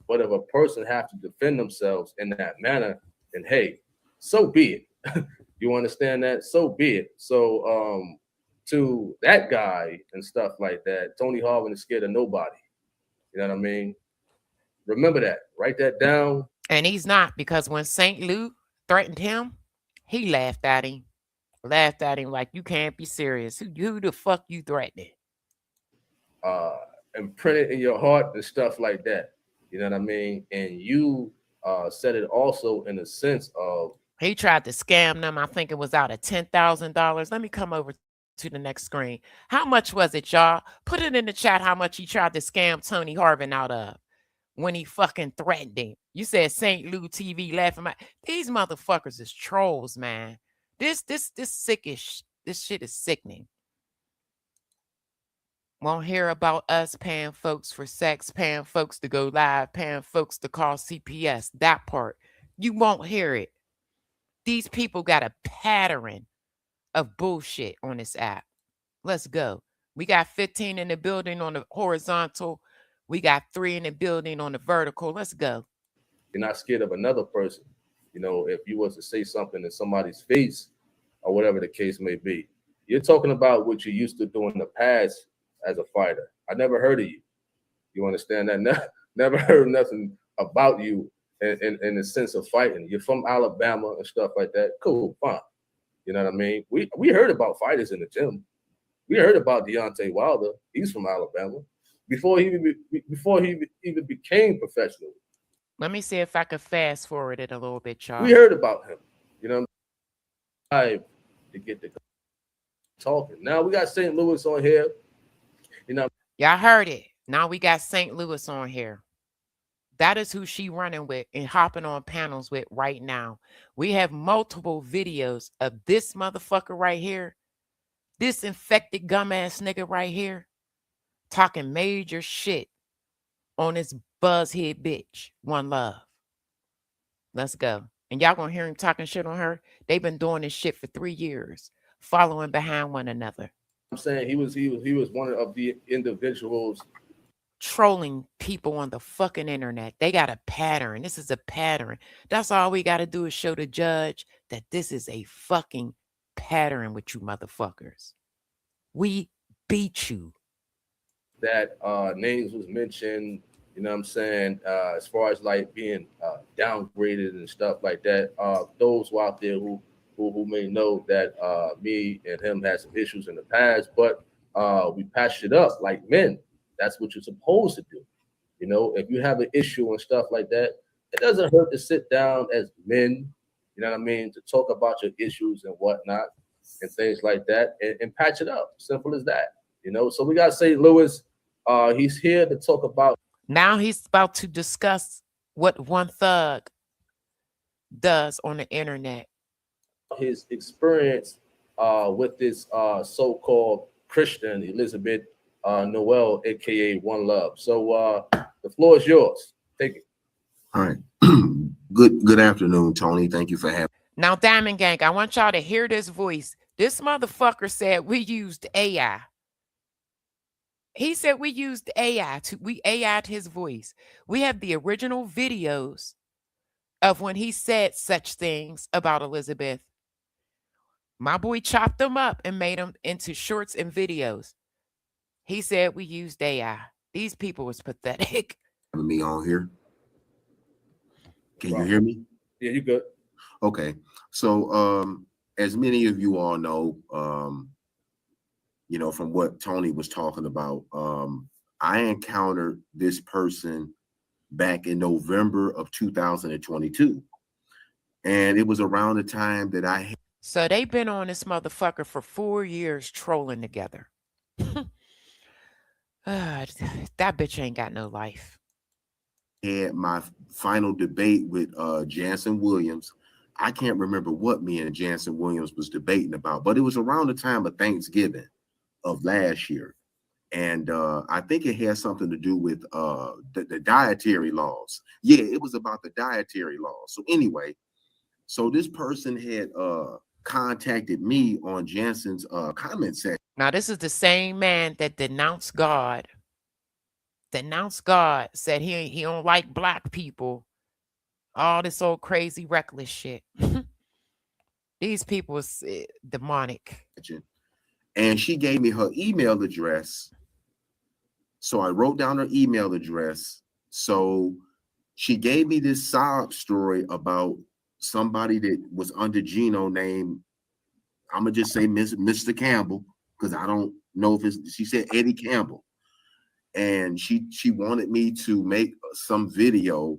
But if a person have to defend themselves in that manner, then hey, so be it. You understand that? So be it. So to that guy and stuff like that, Tony Harvin is scared of nobody. You know what I mean? Remember that. Write that down. And he's not, because when St. Lou threatened him, he laughed at him. Like, you can't be serious. Who the fuck you threatening? And print it in your heart and stuff like that. You know what I mean? And you said it also in a sense of, he tried to scam them. I think it was out of $10,000. Let me come over to the next screen. How much was it, y'all? Put it in the chat how much he tried to scam Tony Harvin out of when he fucking threatened him. You said St. Lou TV laughing. These motherfuckers is trolls, man. This sickish. This shit is sickening. Won't hear about us paying folks for sex, paying folks to go live, paying folks to call CPS. That part. You won't hear it. These people got a pattern of bullshit on this app. Let's go. We got 15 in the building on the horizontal. We got 3 in the building on the vertical. Let's go. You're not scared of another person. If you was to say something in somebody's face or whatever the case may be, you're talking about what you used to do in the past as a fighter. I never heard of you. You understand that? Never heard nothing about you in the sense of fighting. You're from Alabama and stuff like that. Cool, fine. You know what I mean? We heard about fighters in the gym. We heard about Deontay Wilder. He's from Alabama. Before he even became professional, Let me see if I could fast forward it a little bit, we y'all. heard about him. You know, to get the talking. Now we got St. Louis on here. You know, Y'all heard it. Now we got St. Louis on here. That is who she running with and hopping on panels with right now. We have multiple videos of this motherfucker right here, this infected gum ass nigga right here, talking major shit on this buzzhead bitch. One love. Let's go. And y'all gonna hear him talking shit on her. They've been doing this shit for 3 years, following behind one another, I'm saying he was one of the individuals trolling people on the fucking internet. They got a pattern. This is a pattern. That's all we got to do is show the judge that this is a fucking pattern with you motherfuckers. We beat you. that names was mentioned. You know what I'm saying? As far as like being downgraded and stuff like that. Those who out there who may know that me and him had some issues in the past, but we patched it up like men. That's what you're supposed to do. You know, if you have an issue and stuff like that, it doesn't hurt to sit down as men. You know what I mean? To talk about your issues and whatnot and things like that, and patch it up. Simple as that. You know. So we got St. Louis. He's here to talk about Now he's about to discuss what one thug does on the internet. his experience with this so-called Christian Elizabeth Noel, aka One Love. So the floor is yours. Take it. All right. Good afternoon, Tony. Thank you for having Now, Diamond Gang, I want y'all to hear this voice. This motherfucker said we used AI. He said we used AI we AI'd his voice. We have the original videos of when he said such things about Elizabeth. My boy chopped them up and made them into shorts and videos. He said we used AI. These people was pathetic. me on here. Can Wow. you hear me? Yeah, you good. Okay. So as many of you all know, from what Tony was talking about, I encountered this person back in November of 2022. And it was around the time that I So they've been on this motherfucker for 4 years trolling together. That bitch ain't got no life. had my final debate with Jansen Williams. I can't remember what me and Jansen Williams was debating about, but it was around the time of Thanksgiving of last year. And I think it had something to do with the dietary laws. Yeah, it was about the dietary laws. So anyway, so this person had contacted me on Jansen's comment section. Now, this is the same man that denounced God. Denounced God, said he don't like black people. All this old crazy reckless shit. These people was demonic. And she gave me her email address. So I wrote down her email address. So she gave me this sob story about somebody that was under Gino named, I'm gonna just say Mr. Campbell, because I don't know if it's, she said Eddie Campbell. And she wanted me to make some video.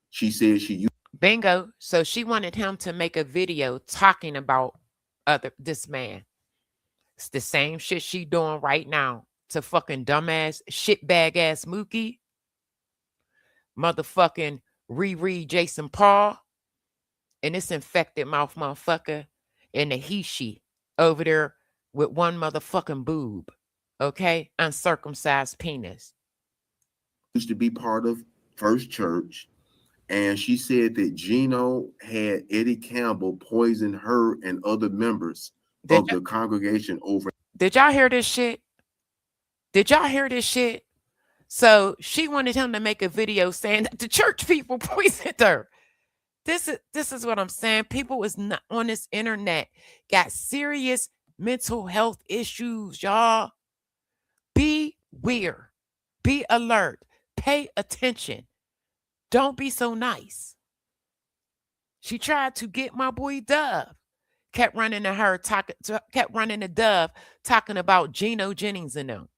She said she used Bingo. So she wanted him to make a video talking about this man. It's the same shit she doing right now to fucking dumbass shitbag ass Mookie, motherfucking Riri Jason Paul, and this infected mouth motherfucker and the he she over there with one motherfucking boob. Okay, uncircumcised penis. used to be part of First Church. And she said that Gino had Eddie Campbell poison her and other members of the congregation over. Did y'all hear this shit? Did y'all hear this shit? So she wanted him to make a video saying that the church people poisoned her. This is what I'm saying. People is not on this internet got serious mental health issues, y'all. Beware. Be alert. Pay attention. Don't be so nice. She tried to get my boy Dove. Kept running to her, kept running to Dove, talking about Geno Jennings and them.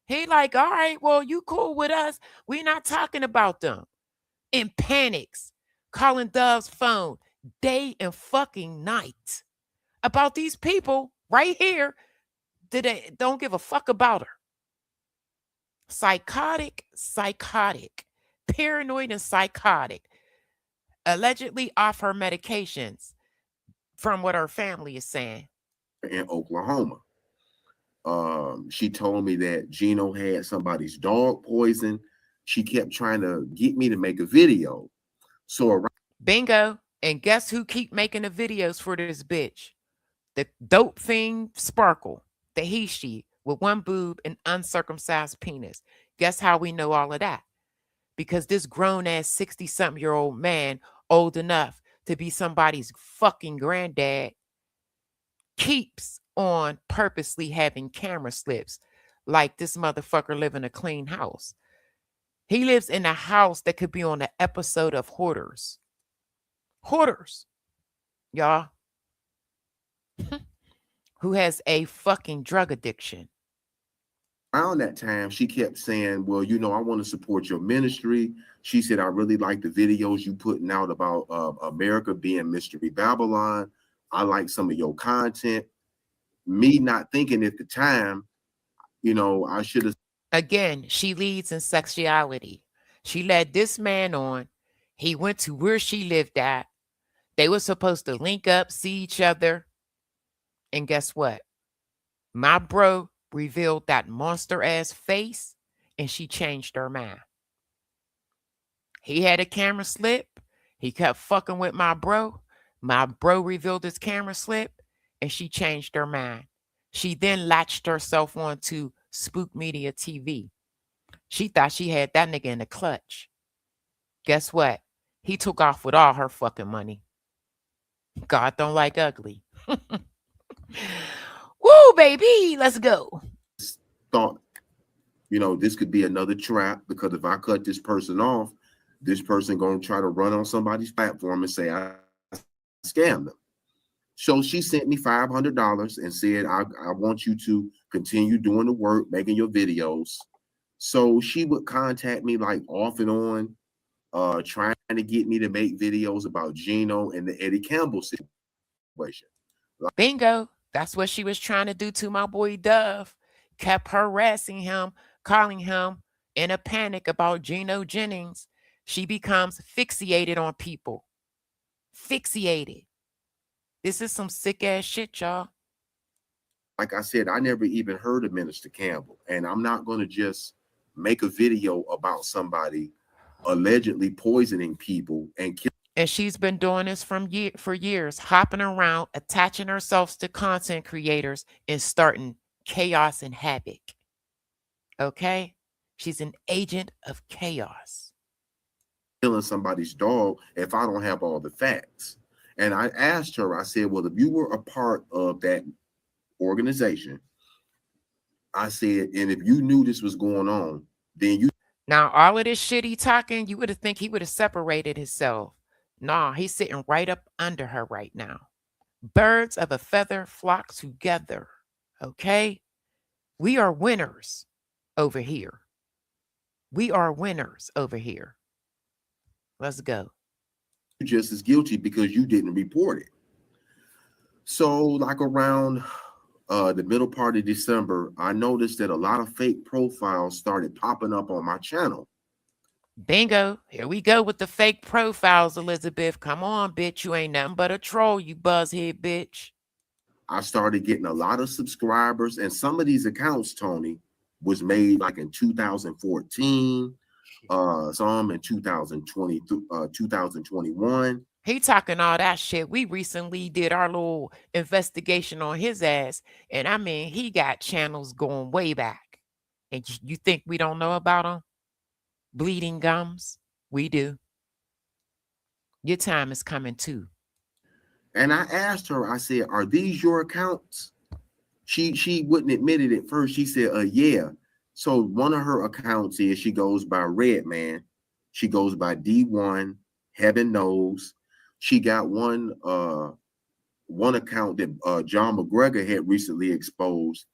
He like, all right, well, you cool with us. We not talking about them. In panics, calling Dove's phone day and fucking night about these people right here that they don't give a fuck about her. Psychotic, paranoid and psychotic, allegedly off her medications, from what her family is saying. in Oklahoma. She told me that Gino had somebody's dog poison. She kept trying to get me to make a video. So around Bingo. And guess who keep making the videos for this bitch? The dope fiend Sparkle, the he she with one boob and uncircumcised penis. Guess how we know all of that? Because this grown ass 60-something-year-old man, old enough to be somebody's fucking granddad, keeps on purposely having camera slips like this motherfucker live in a clean house. He lives in a house that could be on an episode of Hoarders. Hoarders, y'all, who has a fucking drug addiction. that time, she kept saying, well, I want to support your ministry. She said, I really like the videos you putting out about America being Mystery Babylon. I like some of your content. Me not thinking at the time, I should have. Again, she leads in sexuality. She led this man on. He went to where she lived at. They were supposed to link up, see each other. And guess what? My bro revealed that monster ass face and she changed her mind. He had a camera slip. He kept fucking with my bro. My bro revealed his camera slip and she changed her mind. She then latched herself onto Spook Media TV. She thought she had that nigga in the clutch. Guess what? He took off with all her fucking money. God don't like ugly. Woo, baby, let's go. Thought, this could be another trap, because if I cut this person off, this person gonna try to run on somebody's platform and say I scammed them. So she sent me $500 and said, I want you to continue doing the work, making your videos. So she would contact me like off and on, trying to get me to make videos about Gino and the Eddie Campbell situation. Bingo. That's what she was trying to do to my boy Dove. Kept harassing him, calling him in a panic about Geno Jennings. She becomes fixated on people. Fixated. This is some sick ass shit, y'all. Like I said, I never even heard of Minister Campbell, and I'm not going to just make a video about somebody allegedly poisoning people and killing. And she's been doing this for years, hopping around, attaching herself to content creators and starting chaos and havoc. Okay? She's an agent of chaos. Killing somebody's dog if I don't have all the facts. And I asked her, I said, well, if you were a part of that organization, I said, and if you knew this was going on, then you. Now, all of this shit he talking, you would have think he would have separated himself. Nah, he's sitting right up under her right now. Birds of a feather flock together. Okay? We are winners over here. We are winners over here. Let's go. You're just as guilty because you didn't report it. So, like around the middle part of December, I noticed that a lot of fake profiles started popping up on my channel. Bingo. Here we go with the fake profiles, Elizabeth. Come on, bitch. You ain't nothing but a troll, you buzzhead bitch. I started getting a lot of subscribers, and some of these accounts, Tony, was made like in 2014, some in 2020, 2021. He talking all that shit. We recently did our little investigation on his ass, and I mean, he got channels going way back. And you think we don't know about him? Bleeding gums? We do. Your time is coming too. And I asked her, I said, are these your accounts? She wouldn't admit it at first. She said, yeah. So one of her accounts is she goes by Redman. She goes by D1, Heaven Knows. She got one account that John McGregor had recently exposed.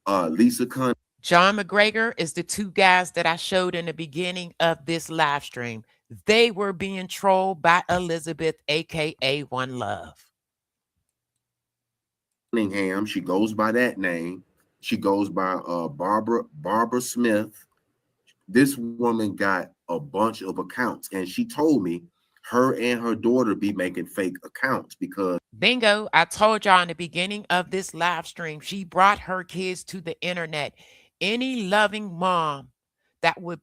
Lisa Cunningham. John McGregor is the two guys that I showed in the beginning of this live stream. They were being trolled by Elizabeth, aka One Love. She goes by that name. She goes by Barbara Smith. This woman got a bunch of accounts, and she told me her and her daughter be making fake accounts because Bingo, I told y'all in the beginning of this live stream, she brought her kids to the internet. Any loving mom that would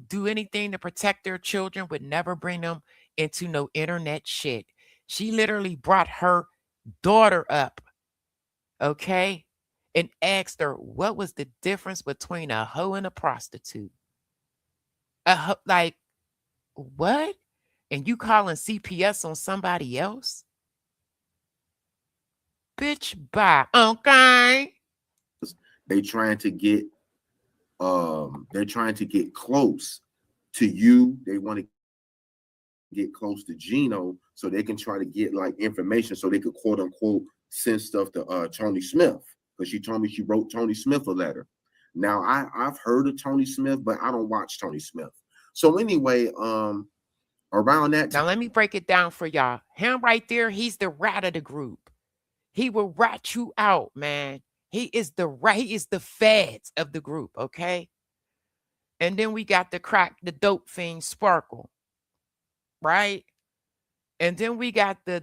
do anything to protect their children would never bring them into no internet shit. She literally brought her daughter up, okay, and asked her what was the difference between a hoe and a prostitute. Like what? And you calling CPS on somebody else? Bitch, bye. Okay. they trying to get they're trying to get close to you. They want to get close to Gino so they can try to get like information so they could quote unquote send stuff to Tony Smith, because she told me she wrote Tony Smith a letter. Now I've heard of Tony Smith, but I don't watch Tony Smith. So anyway, around that Now time, let me break it down for y'all. Him right there, he's the rat of the group. He will rat you out, man. He is the rat, he is the feds of the group, okay? And then we got the dope fiend Sparkle, right? And then we got the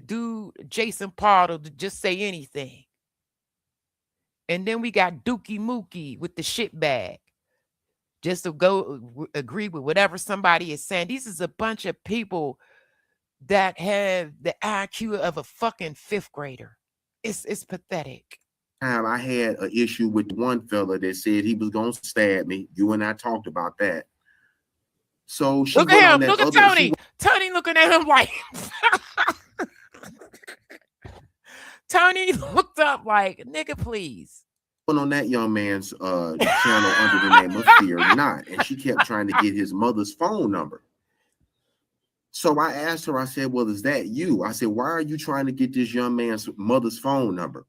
dude Jason Paul to just say anything. And then we got Dookie Mookie with the shit bag, just to go agree with whatever somebody is saying. These is a bunch of people that have the IQ of a fucking fifth grader. It's pathetic. I had an issue with one fella that said he was gonna stab me. You and I talked about that. So she Look went at on him. that Look at other. Tony. Tony looking at him like Tony looked up like, nigga, please. Went on that young man's channel under the name of Fear Not, and she kept trying to get his mother's phone number. So I asked her, I said, well, is that you? I said, why are you trying to get this young man's mother's phone number?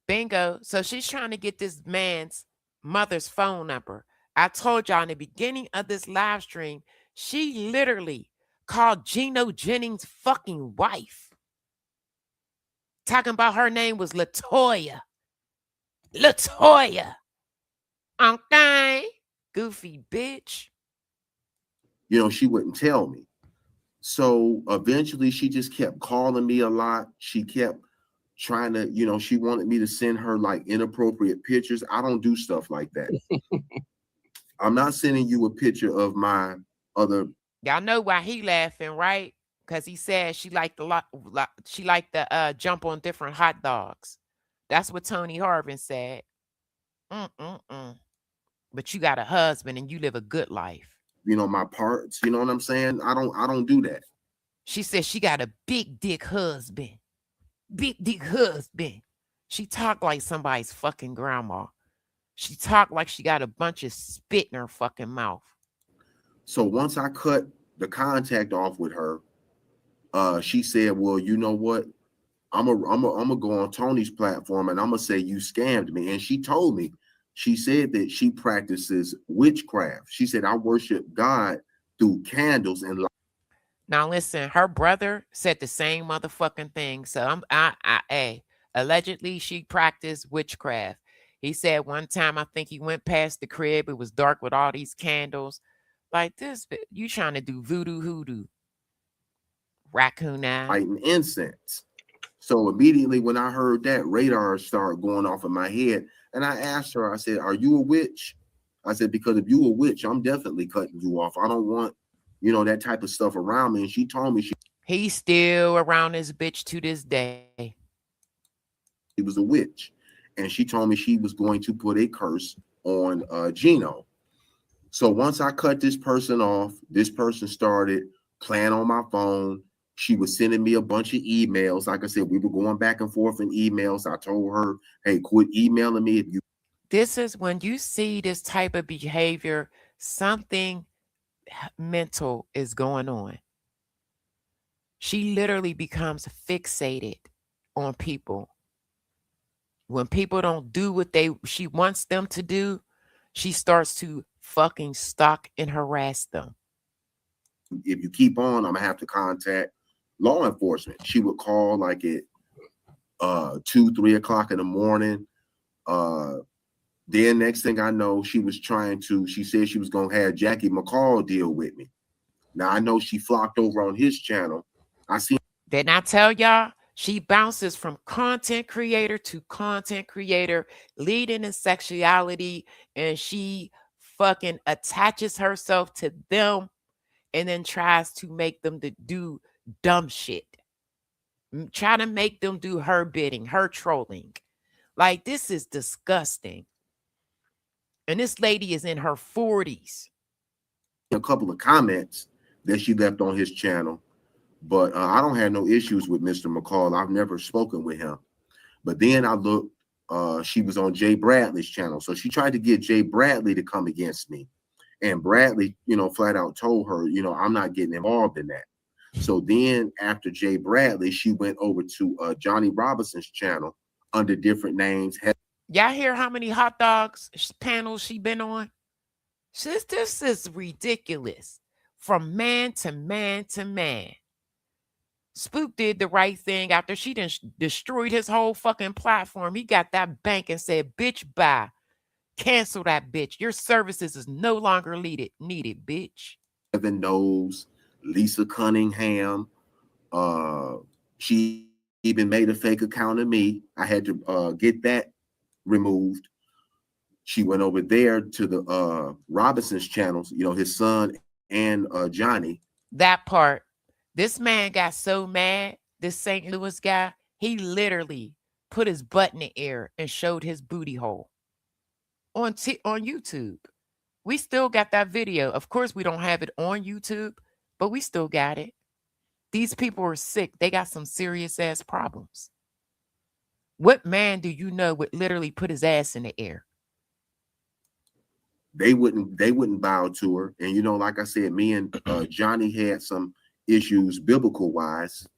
Bingo. So she's trying to get this man's mother's phone number. I told y'all in the beginning of this live stream, she literally called Gino Jennings' fucking wife. Talking about her name was Latoya. Latoya. Okay. Goofy bitch. You know, she wouldn't tell me. So eventually she just kept calling me a lot. She kept trying to, you know, she wanted me to send her like inappropriate pictures. I don't do stuff like that. I'm not sending you a picture of my other. Y'all know why he laughing, right? Because he said she liked the jump on different hot dogs. That's what Tony Harvin said. But you got a husband and you live a good life. You know, my parts, you know what I'm saying? I don't do that. She said she got a big dick husband. Big dick husband. She talked like somebody's fucking grandma. She talked like she got a bunch of spit in her fucking mouth. So once I cut the contact off with her, she said, well, you know what? I'm gonna go on Tony's platform and I'm gonna say you scammed me. And she told me, she said that she practices witchcraft. She said, I worship God through candles and light. Now listen, her brother said the same motherfucking thing. So allegedly she practiced witchcraft. He said one time, I think he went past the crib. It was dark with all these candles. Like this, you trying to do voodoo hoodoo. Raccoon eye. Lighting incense. So immediately when I heard that, radar started going off in my head. And I asked her, I said, are you a witch? I said, because if you a witch, I'm definitely cutting you off. I don't want, you know, that type of stuff around me. And she told me he's still around this bitch to this day. She was a witch. And she told me she was going to put a curse on Gino. So once I cut this person off, this person started playing on my phone. She was sending me a bunch of emails. Like I said, we were going back and forth in emails. I told her, hey, quit emailing me. This is when you see this type of behavior, something mental is going on. She literally becomes fixated on people. When people don't do what she wants them to do, she starts to fucking stalk and harass them. If you keep on, I'm gonna have to contact law enforcement. She would call like at 2, 3 o'clock in the morning. Uh then next thing I know, she said she was gonna have Jackie McCall deal with me. Now I know she flocked over on his channel. I see Didn't I tell y'all? She bounces from content creator to content creator, leading in sexuality, and she fucking attaches herself to them and then tries to make them to do dumb shit. Try to make them do her bidding, her trolling. Like, this is disgusting. And this lady is in her 40s. a couple of comments that she left on his channel, but I don't have no issues with Mr. McCall. I've never spoken with him. But then I looked, she was on Jay Bradley's channel. So she tried to get Jay Bradley to come against me. And Bradley, flat out told her, I'm not getting involved in that. So then after Jay Bradley, she went over to Johnny Robinson's channel under different names. Y'all hear how many hot dogs panels she been on? This is ridiculous. From man to man to man. Spook did the right thing after she destroyed his whole fucking platform. He got that bank and said, bitch, bye. Cancel that bitch. Your services is no longer needed, bitch. Evan knows, Lisa Cunningham. She even made a fake account of me. I had to get that removed. She went over there to the Robinson's channels, his son and Johnny. That part. This man got so mad, this St. Louis guy, he literally put his butt in the air and showed his booty hole on YouTube. We still got that video. Of course, we don't have it on YouTube, but we still got it. These people are sick. They got some serious ass problems. What man do you know would literally put his ass in the air? They wouldn't bow to her. And like I said, me and Johnny had some issues biblical wise.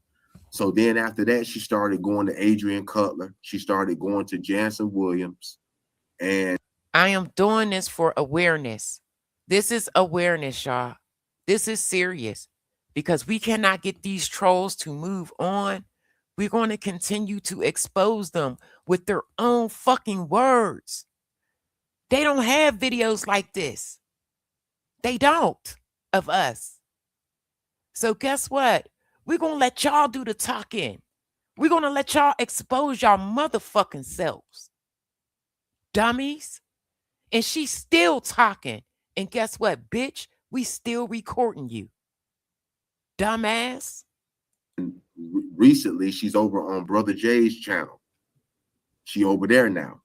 So then after that, she started going to Adrian Cutler. She started going to Jansen Williams. And I am doing this for awareness. This is awareness, y'all. This is serious because we cannot get these trolls to move on. We're going to continue to expose them with their own fucking words. They don't have videos like this. They don't, of us. So guess what? We're going to let y'all do the talking. We're going to let y'all expose y'all motherfucking selves. Dummies. And she's still talking. And guess what, bitch? We still recording you. Dumbass. Recently, she's over on Brother Jay's channel. She over there now.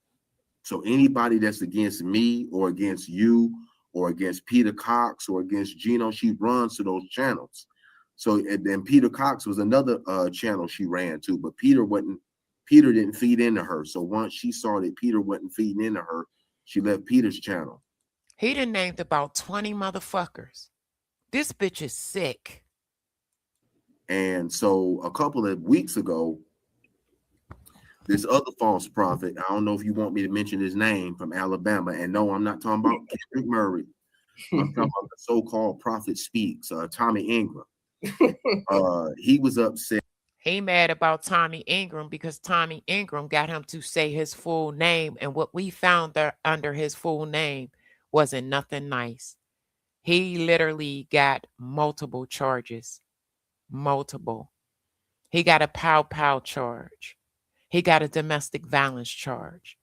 So anybody that's against me or against you or against Peter Cox or against Gino, she runs to those channels. So and then Peter Cox was another channel she ran to, but Peter didn't feed into her. So once she saw that Peter wasn't feeding into her, she left Peter's channel. He done named about 20 motherfuckers. This bitch is sick. And so a couple of weeks ago, this other false prophet, I don't know if you want me to mention his name, from Alabama. And no, I'm not talking about Kendrick Murray. I'm talking about the so-called prophet speaks, Tommy Ingram. He was upset. He mad about Tommy Ingram because Tommy Ingram got him to say his full name. And what we found there under his full name wasn't nothing nice. He literally got multiple charges. Multiple. He got a pow charge. He got a domestic violence charge.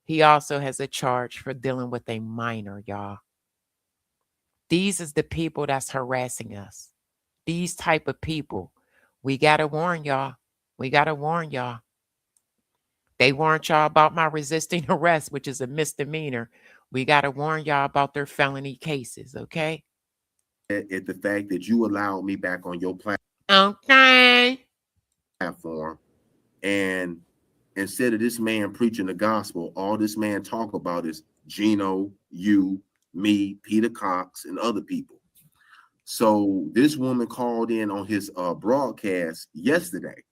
He also has a charge for dealing with a minor, y'all. These is the people that's harassing us. These type of people. We got to warn y'all. We got to warn y'all. They warned y'all about my resisting arrest, which is a misdemeanor. We got to warn y'all about their felony cases, okay? At the fact that you allowed me back on your Okay. platform, and Instead of this man preaching the gospel, all this man talk about is Gino, you, me, Peter Cox, and other people. So this woman called in on his broadcast yesterday,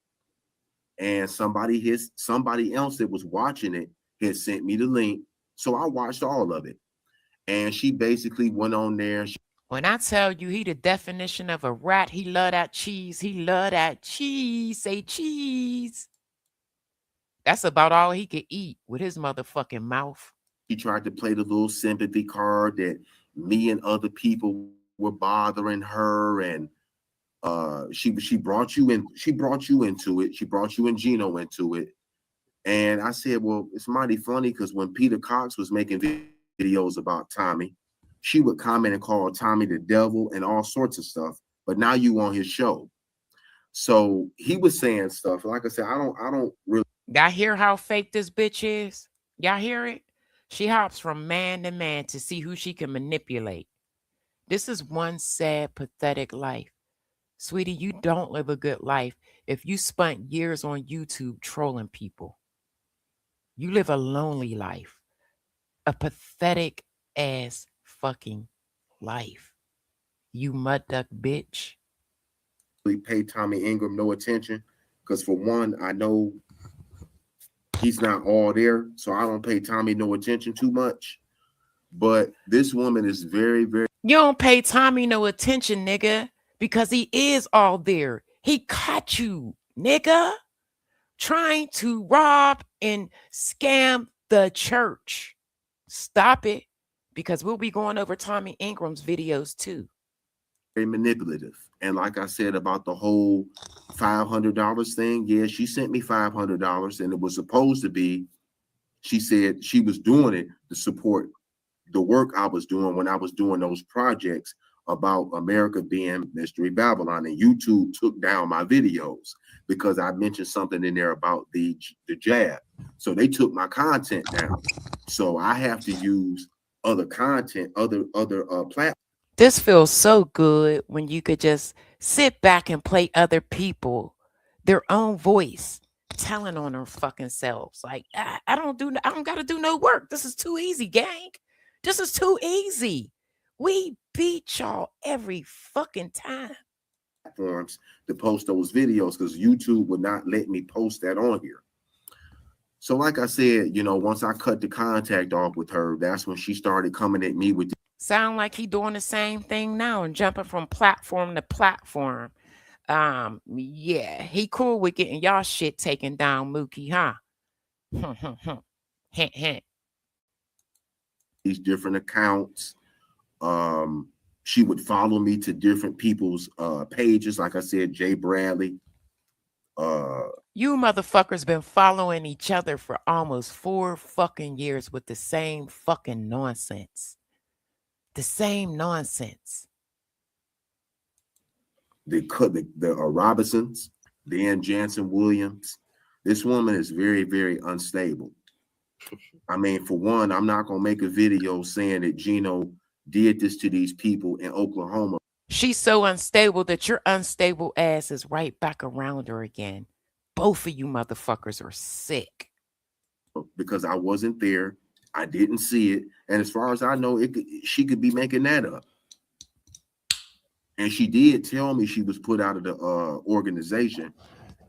and somebody else that was watching it had sent me the link. So I watched all of it, and she basically went on there. When I tell you he the definition of a rat, he love that cheese. He love that cheese. Say cheese. That's about all he could eat with his motherfucking mouth. She tried to play the little sympathy card that me and other people were bothering her, and she brought you in. She brought you into it. She brought you and Gino into it. And I said, well, it's mighty funny because when Peter Cox was making videos about Tommy, she would comment and call Tommy the devil and all sorts of stuff. But now you on his show. So he was saying stuff. Like I said, I don't really. Y'all hear how fake this bitch is? Y'all hear it? She hops from man to man to see who she can manipulate. This is one sad, pathetic life. Sweetie, you don't live a good life if you spent years on YouTube trolling people. You live a lonely life, a pathetic ass fucking life. You mud duck bitch. Pay Tommy Ingram no attention because for one, I know he's not all there, so I don't pay Tommy no attention too much. But this woman is very, very. You don't pay Tommy no attention, nigga, because he is all there. He caught you, nigga, trying to rob and scam the church. Stop it, because we'll be going over Tommy Ingram's videos too. Very manipulative. And like I said about the whole $500 thing, yeah, she sent me $500, and it was supposed to be, she said she was doing it to support the work I was doing when I was doing those projects about America being Mystery Babylon. And YouTube took down my videos because I mentioned something in there about the jab. So they took my content down. So I have to use other content, other platforms. This feels so good when you could just sit back and play other people, their own voice, telling on their fucking selves. Like, I don't gotta do no work. This is too easy, gang. This is too easy. We beat y'all every fucking time. Platforms to post those videos because YouTube would not let me post that on here. So, like I said, once I cut the contact off with her, that's when she started coming at me with. Sound like he doing the same thing now and jumping from platform to platform. Yeah, he cool with getting y'all shit taken down, Mookie, huh? Hint, hint. These different accounts. She would follow me to different people's pages. Like I said, Jay Bradley. You motherfuckers been following each other for almost 4 fucking years with the same fucking nonsense. The same nonsense. The Robinsons, Dan Jansen Williams. This woman is very, very unstable. I mean, for one, I'm not gonna make a video saying that Gino did this to these people in Oklahoma. She's so unstable that your unstable ass is right back around her again. Both of you motherfuckers are sick. Because I wasn't there, I didn't see it, and as far as I know, she could be making that up. And she did tell me she was put out of the organization,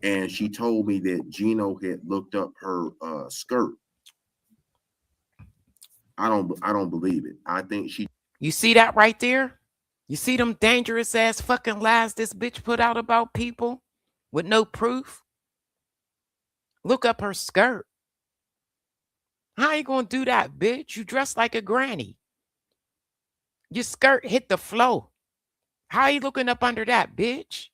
and she told me that Gino had looked up her skirt. I don't believe it. I think she. You see that right there? You see them dangerous ass fucking lies this bitch put out about people with no proof? Look up her skirt. How you gonna do that, bitch? You dress like a granny. Your skirt hit the floor. How you looking up under that, bitch?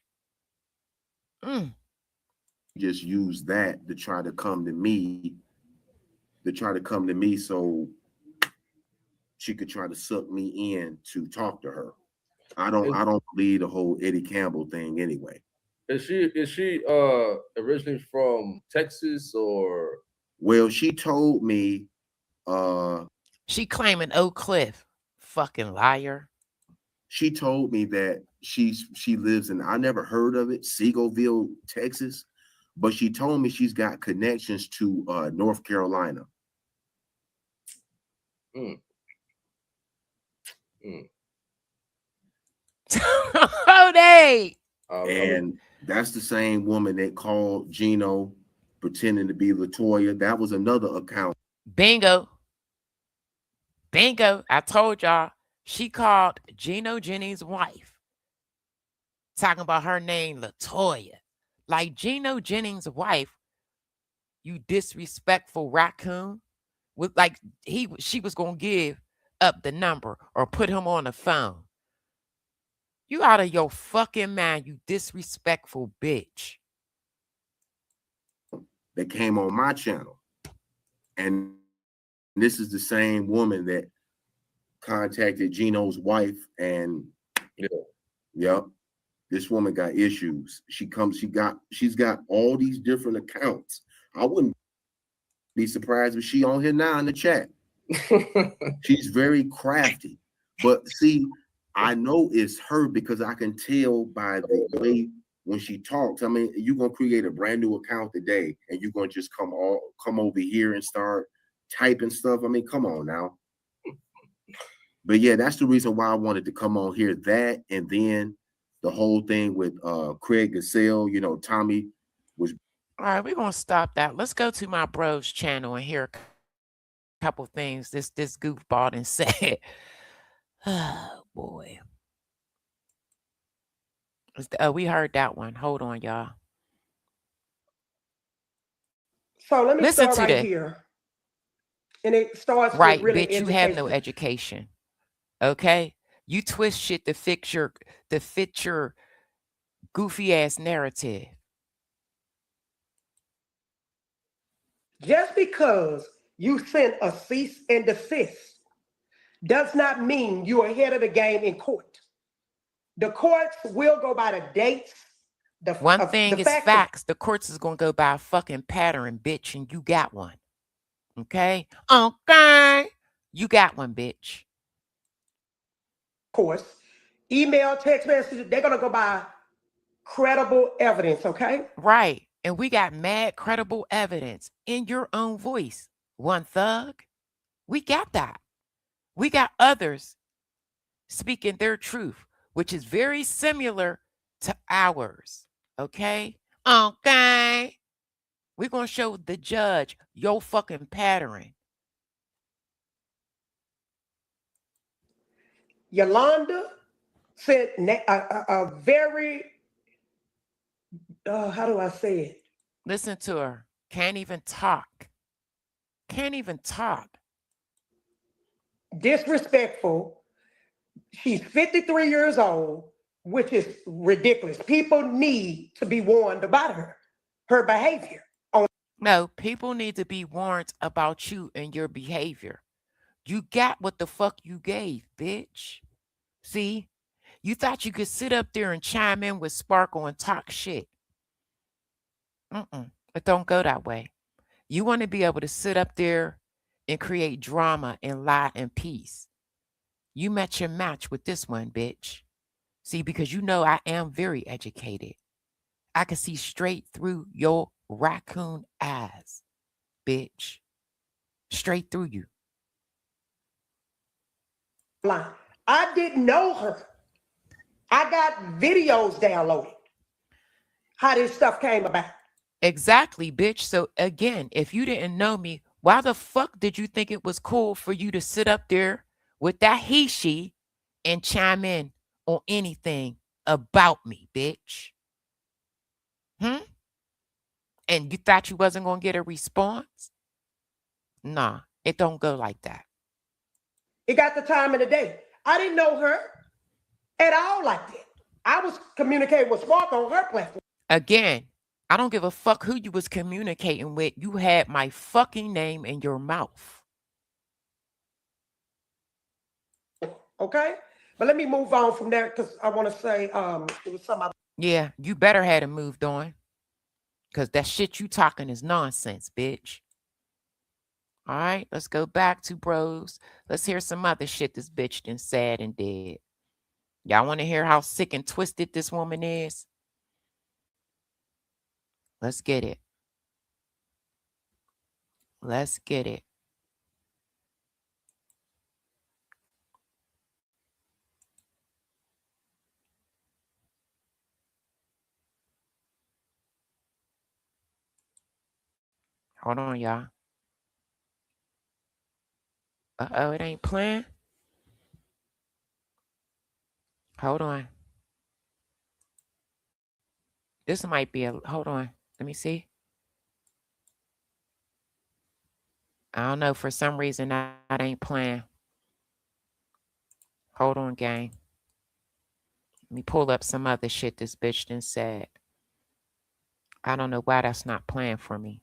Just use that to try to come to me. So she could try to suck me in to talk to her. I don't believe the whole Eddie Campbell thing anyway. Is she originally from Texas or? Well, she told me she claiming Oak Cliff. Fucking liar. She told me that she lives in, I never heard of it, Seagoville, Texas. but she told me she's got connections to North Carolina. Mm, mm. Oh, they. Already. And that's the same woman that called Gino pretending to be Latoya. That was another account. Bingo. Bingo. I told y'all. She called Gino Jennings' wife, talking about her name, Latoya. Like Gino Jennings' wife, you disrespectful raccoon. With like she was gonna give up the number or put him on the phone. You out of your fucking mind, you disrespectful bitch. That came on my channel. And this is the same woman that contacted Gino's wife. And Yeah. yep, this woman got issues. She's got all these different accounts. I wouldn't be surprised if she on here now in the chat. She's very crafty. But see, I know it's her because I can tell by the way when she talks. I mean, you're gonna create a brand new account today and you're gonna just come over here and start typing stuff. I mean, come on now. But yeah, that's the reason why I wanted to come on here. That and then the whole thing with Craig Gassell, Tommy was All right, we're gonna stop that. Let's go to my bro's channel and hear a couple things this goofball and said. Oh boy. We heard that one. Hold on, y'all. So let me Listen start to right this. here. And it starts with Right, really bitch, you have no education. education. Okay? You twist shit to fit your goofy ass narrative. Just because you sent a cease and desist does not mean you're ahead of the game in court. The courts will go by the dates, One the thing is facts of facts. The courts is gonna go by a fucking pattern, bitch, and you got one. Okay? Okay. You got one, bitch. course. Email, text messages, they're gonna go by credible evidence, okay? Right. And we got mad credible evidence in your own voice. One thug. We got that. We got others speaking their truth, which is very similar to ours. Okay? Okay. We're going to show the judge your fucking pattern. Yolanda sent a very, how do I say it? Listen to her. Can't even talk. Can't even talk. Disrespectful. She's 53 years old, which is ridiculous. People need to be warned about her behavior. No, people need to be warned about you and your behavior. You got what the fuck you gave, bitch. See? You thought you could sit up there and chime in with Sparkle and talk shit. It don't go that way. You want to be able to sit up there and create drama and lie and peace. You met your match with this one, bitch. See, because you know I am very educated. I can see straight through your raccoon eyes, bitch. Straight through you. Line. I didn't know her. I got videos downloaded. How this stuff came about. Exactly, bitch. So again, if you didn't know me, why the fuck did you think it was cool for you to sit up there with that he she and chime in on anything about me, bitch? Hmm? And you thought you wasn't gonna get a response? Nah, it don't go like that. It got the time of the day. I didn't know her at all like that. I was communicating with Spark on her platform. Again, I don't give a fuck who you was communicating with. You had my fucking name in your mouth. Okay? But let me move on from there because I want to say it was some other. Yeah, you better had it moved on. Cause that shit you talking is nonsense, bitch. All right, let's go back to bros. Let's hear some other shit this bitch done said and did. Y'all want to hear how sick and twisted this woman is? Let's get it. Let's get it. Hold on, y'all. Uh-oh, it ain't playing. Hold on. This might be a hold on. Let me see. I don't know. For some reason that ain't playing. Hold on, gang. Let me pull up some other shit this bitch done said. I don't know why that's not playing for me.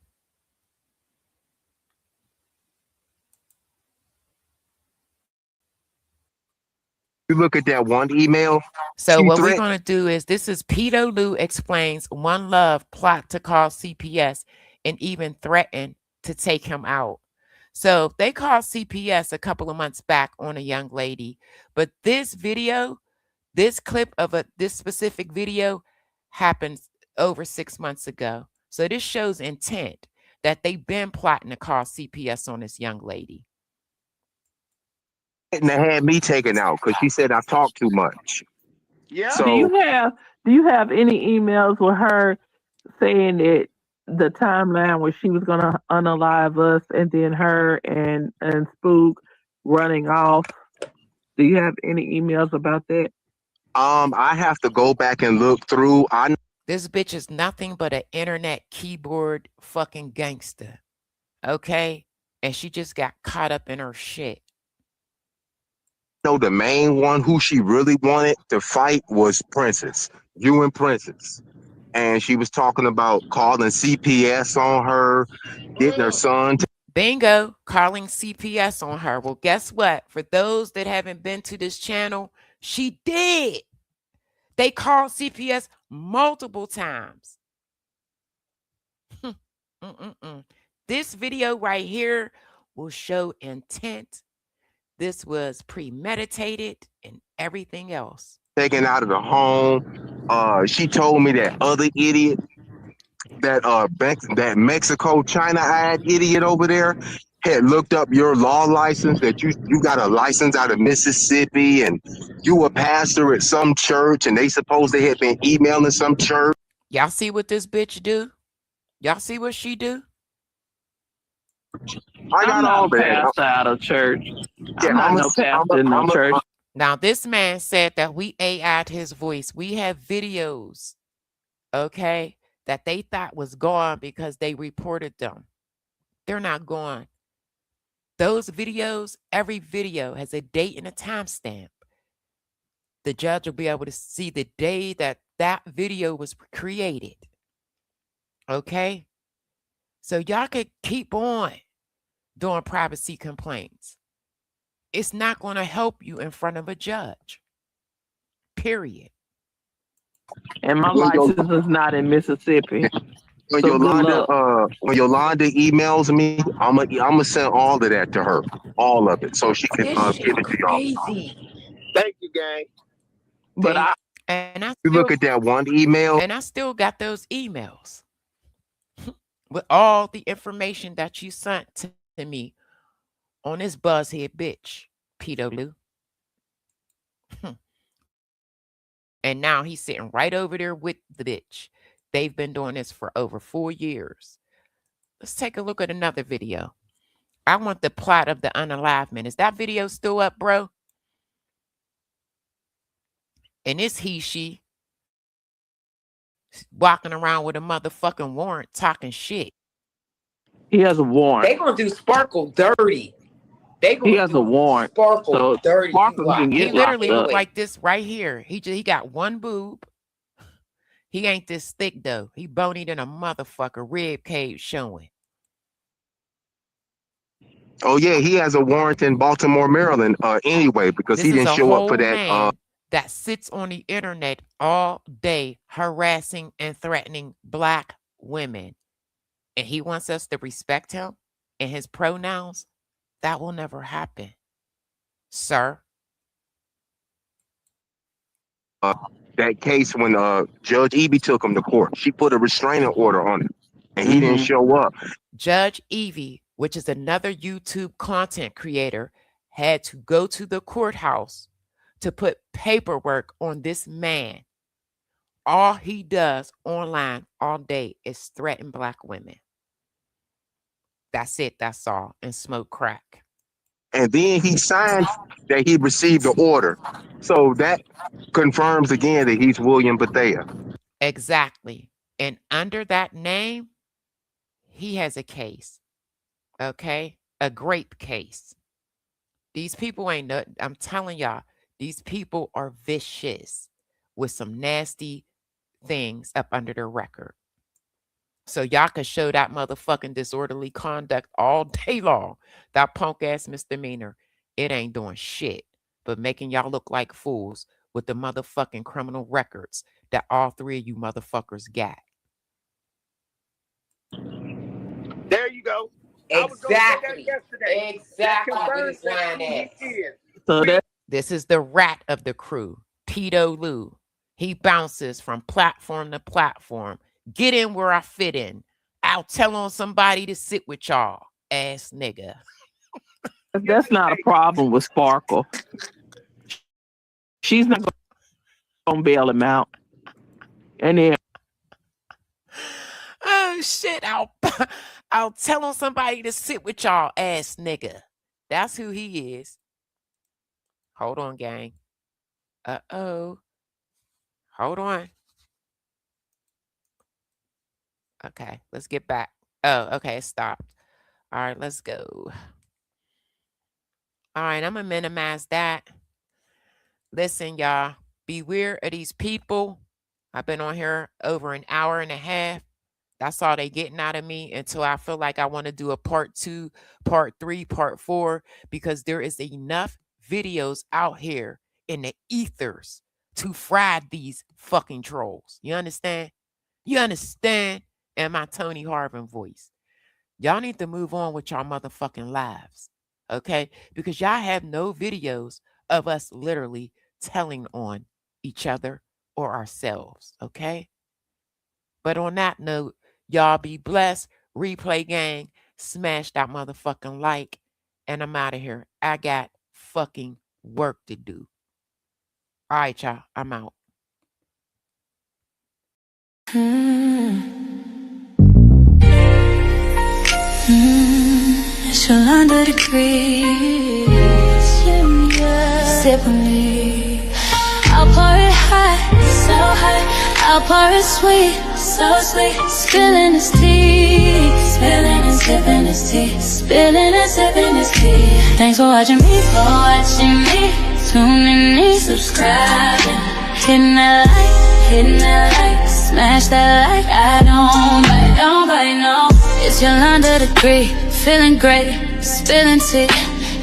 You look at that one email, So she what we're threatened. gonna do is this is Pedo Lou explains One Love plot to call CPS and even threaten to take him out. So they called CPS a couple of months back on a young lady, but this video, this clip of this specific video happens over 6 months ago. So this shows intent that they've been plotting to call CPS on this young lady. And had me taken out because she said I talk too much. Yeah. So Do you have any emails with her saying that the timeline where she was gonna unalive us and then her and Spook running off? Do you have any emails about that? I have to go back and look through. I This bitch is nothing but an internet keyboard fucking gangster. Okay? And she just got caught up in her shit. know the main one who she really wanted to fight was Princess, you and Princess. And she was talking about calling CPS on her, getting her son. Bingo, calling CPS on her. Well, guess what? For those that haven't been to this channel, she did. They called CPS multiple times. Mm-mm-mm. This video right here will show intent. This was premeditated and everything else. Taken out of the home. She told me that other idiot, that Mexico China eyed idiot over there, had looked up your law license, that you got a license out of Mississippi, and you a pastor at some church, and they suppose they had been emailing some church. Y'all see what this bitch do? Y'all see what she do? I I'm got not all a that. pastor out of church. Yeah, I'm not no pastor in no church. Now, this man said that we AI'd his voice. We have videos, okay, that they thought was gone because they reported them. They're not gone. Those videos, every video has a date and a timestamp. The judge will be able to see the day that that video was created. Okay? So y'all could keep on doing privacy complaints. It's not going to help you in front of a judge. Period. And my when, Yo- license is not in Mississippi. when So good Yolanda luck. emails me, I'm gonna send all of that to her, all of it, so she can This give shit it to y'all. crazy. Thank you, gang. But I You look at that one email. and I still got those emails with all the information that you sent to me on this buzzhead bitch, Pedo Lou. And now he's sitting right over there with the bitch. They've been doing this for over 4 years. Let's take a look at another video. I want the plot of the unalivement. Is that video still up, bro? And it's she walking around with a motherfucking warrant talking shit. he has a warrant. They gonna do Sparkle dirty. They He gonna has a do warrant. Sparkle So dirty. You Sparkle can watch. He get literally locked looked up. like this right here. He got one boob. He ain't this thick though. He bony than a motherfucker. Rib cage showing. Oh yeah, he has a warrant in Baltimore, Maryland. Anyway, because This he is didn't a show up for whole that. man that sits on the internet all day harassing and threatening black women. And he wants us to respect him and his pronouns. That will never happen, sir. that case when Judge Evie took him to court. She put a restraining order on him, and he didn't show up. Judge Evie, which is another YouTube content creator, had to go to the courthouse to put paperwork on this man. All he does online all day is threaten black women. That's it. That's all. And smoke crack. And then he signed that he received the order. So that confirms again that he's William Bethea. Exactly. And under that name, he has a case. Okay? A grape case. These people ain't nothing. I'm telling y'all, these people are vicious with some nasty things up under their record. So y'all can show that motherfucking disorderly conduct all day long. That punk ass misdemeanor. It ain't doing shit but making y'all look like fools with the motherfucking criminal records that all three of you motherfuckers got. There you go. Exactly. So that This is the rat of the crew, Tito Lou. He bounces from platform to platform. Get in where I fit in. I'll tell on somebody to sit with y'all, ass nigga. that's not a problem with Sparkle. She's not gonna bail him out. And then Oh shit, I'll tell on somebody to sit with y'all, ass nigga. That's who he is. Hold on, gang. Uh-oh. Hold on. Okay, let's get back. Oh, okay, it stopped. All right, let's go. All right, I'm going to minimize that. Listen, y'all, beware of these people. I've been on here over an hour and a half. That's all they getting out of me until I feel like I want to do a part 2, part 3, part 4, because there is enough videos out here in the ethers to fry these fucking trolls. You understand? You understand? And my Tony Harvin voice. Y'all need to move on with y'all motherfucking lives. Okay? Because y'all have no videos of us literally telling on each other or ourselves. Okay? But on that note, y'all be blessed. Replay gang. Smash that motherfucking like. And I'm out of here. I got fucking work to do. All right, y'all. I'm out. Still under the breeze. Sip with me. I'll pour it hot, so hot. I'll pour it sweet, so sweet. Spilling his tea, spilling and sipping his tea, spilling and sipping his tea. Thanks for watching me, tuning in, subscribing, hitting that like, smash that like. I don't bite, no. It's Yolanda the Greek, feeling great, spilling tea.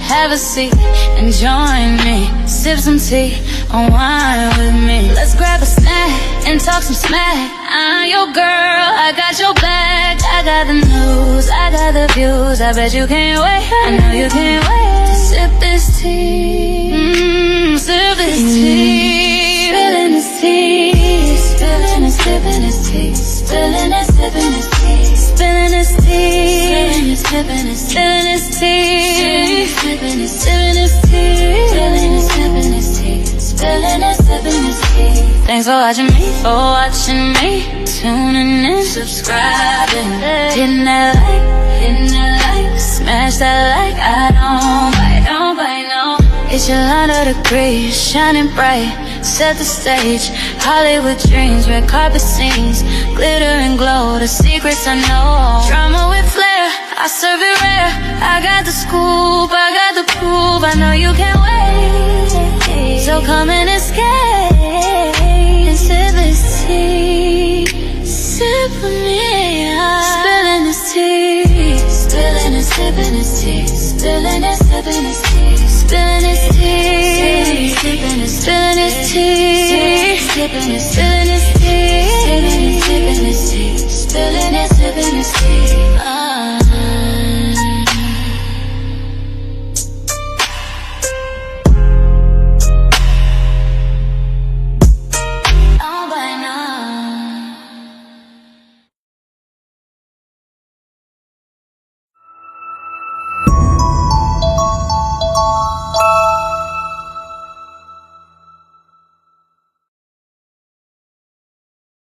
Have a seat and join me. Sip some tea, unwind with me. Let's grab a snack and talk some smack. I'm your girl, I got your back. I got the news, I got the views. I bet you can't wait, I know you can't wait to sip this tea. Sip this tea. Spilling this tea. Spilling and sipping this tea. Spilling and sipping this tea. Spilling this tea. Spilling and sipping this tea. Spilling and sipping this tea. Spilling and sipping this tea. Spilling and sipping this tea. Thanks for watching me, tuning in, subscribing, hitting that like, smash that like. I don't bite, no. It's Yolanda the Greek, shining bright, set the stage. Hollywood dreams, red carpet scenes, glitter and glow, the secrets I know. Drama with flair, I serve it rare. I got the scoop, I got the proof. I know you can't wait, so come and escape and sip this tea. Sip with me, spilling this tea, spilling and sipping this tea, spilling and sipping this tea, spilling this tea, spilling this tea, spilling this tea, spilling this tea.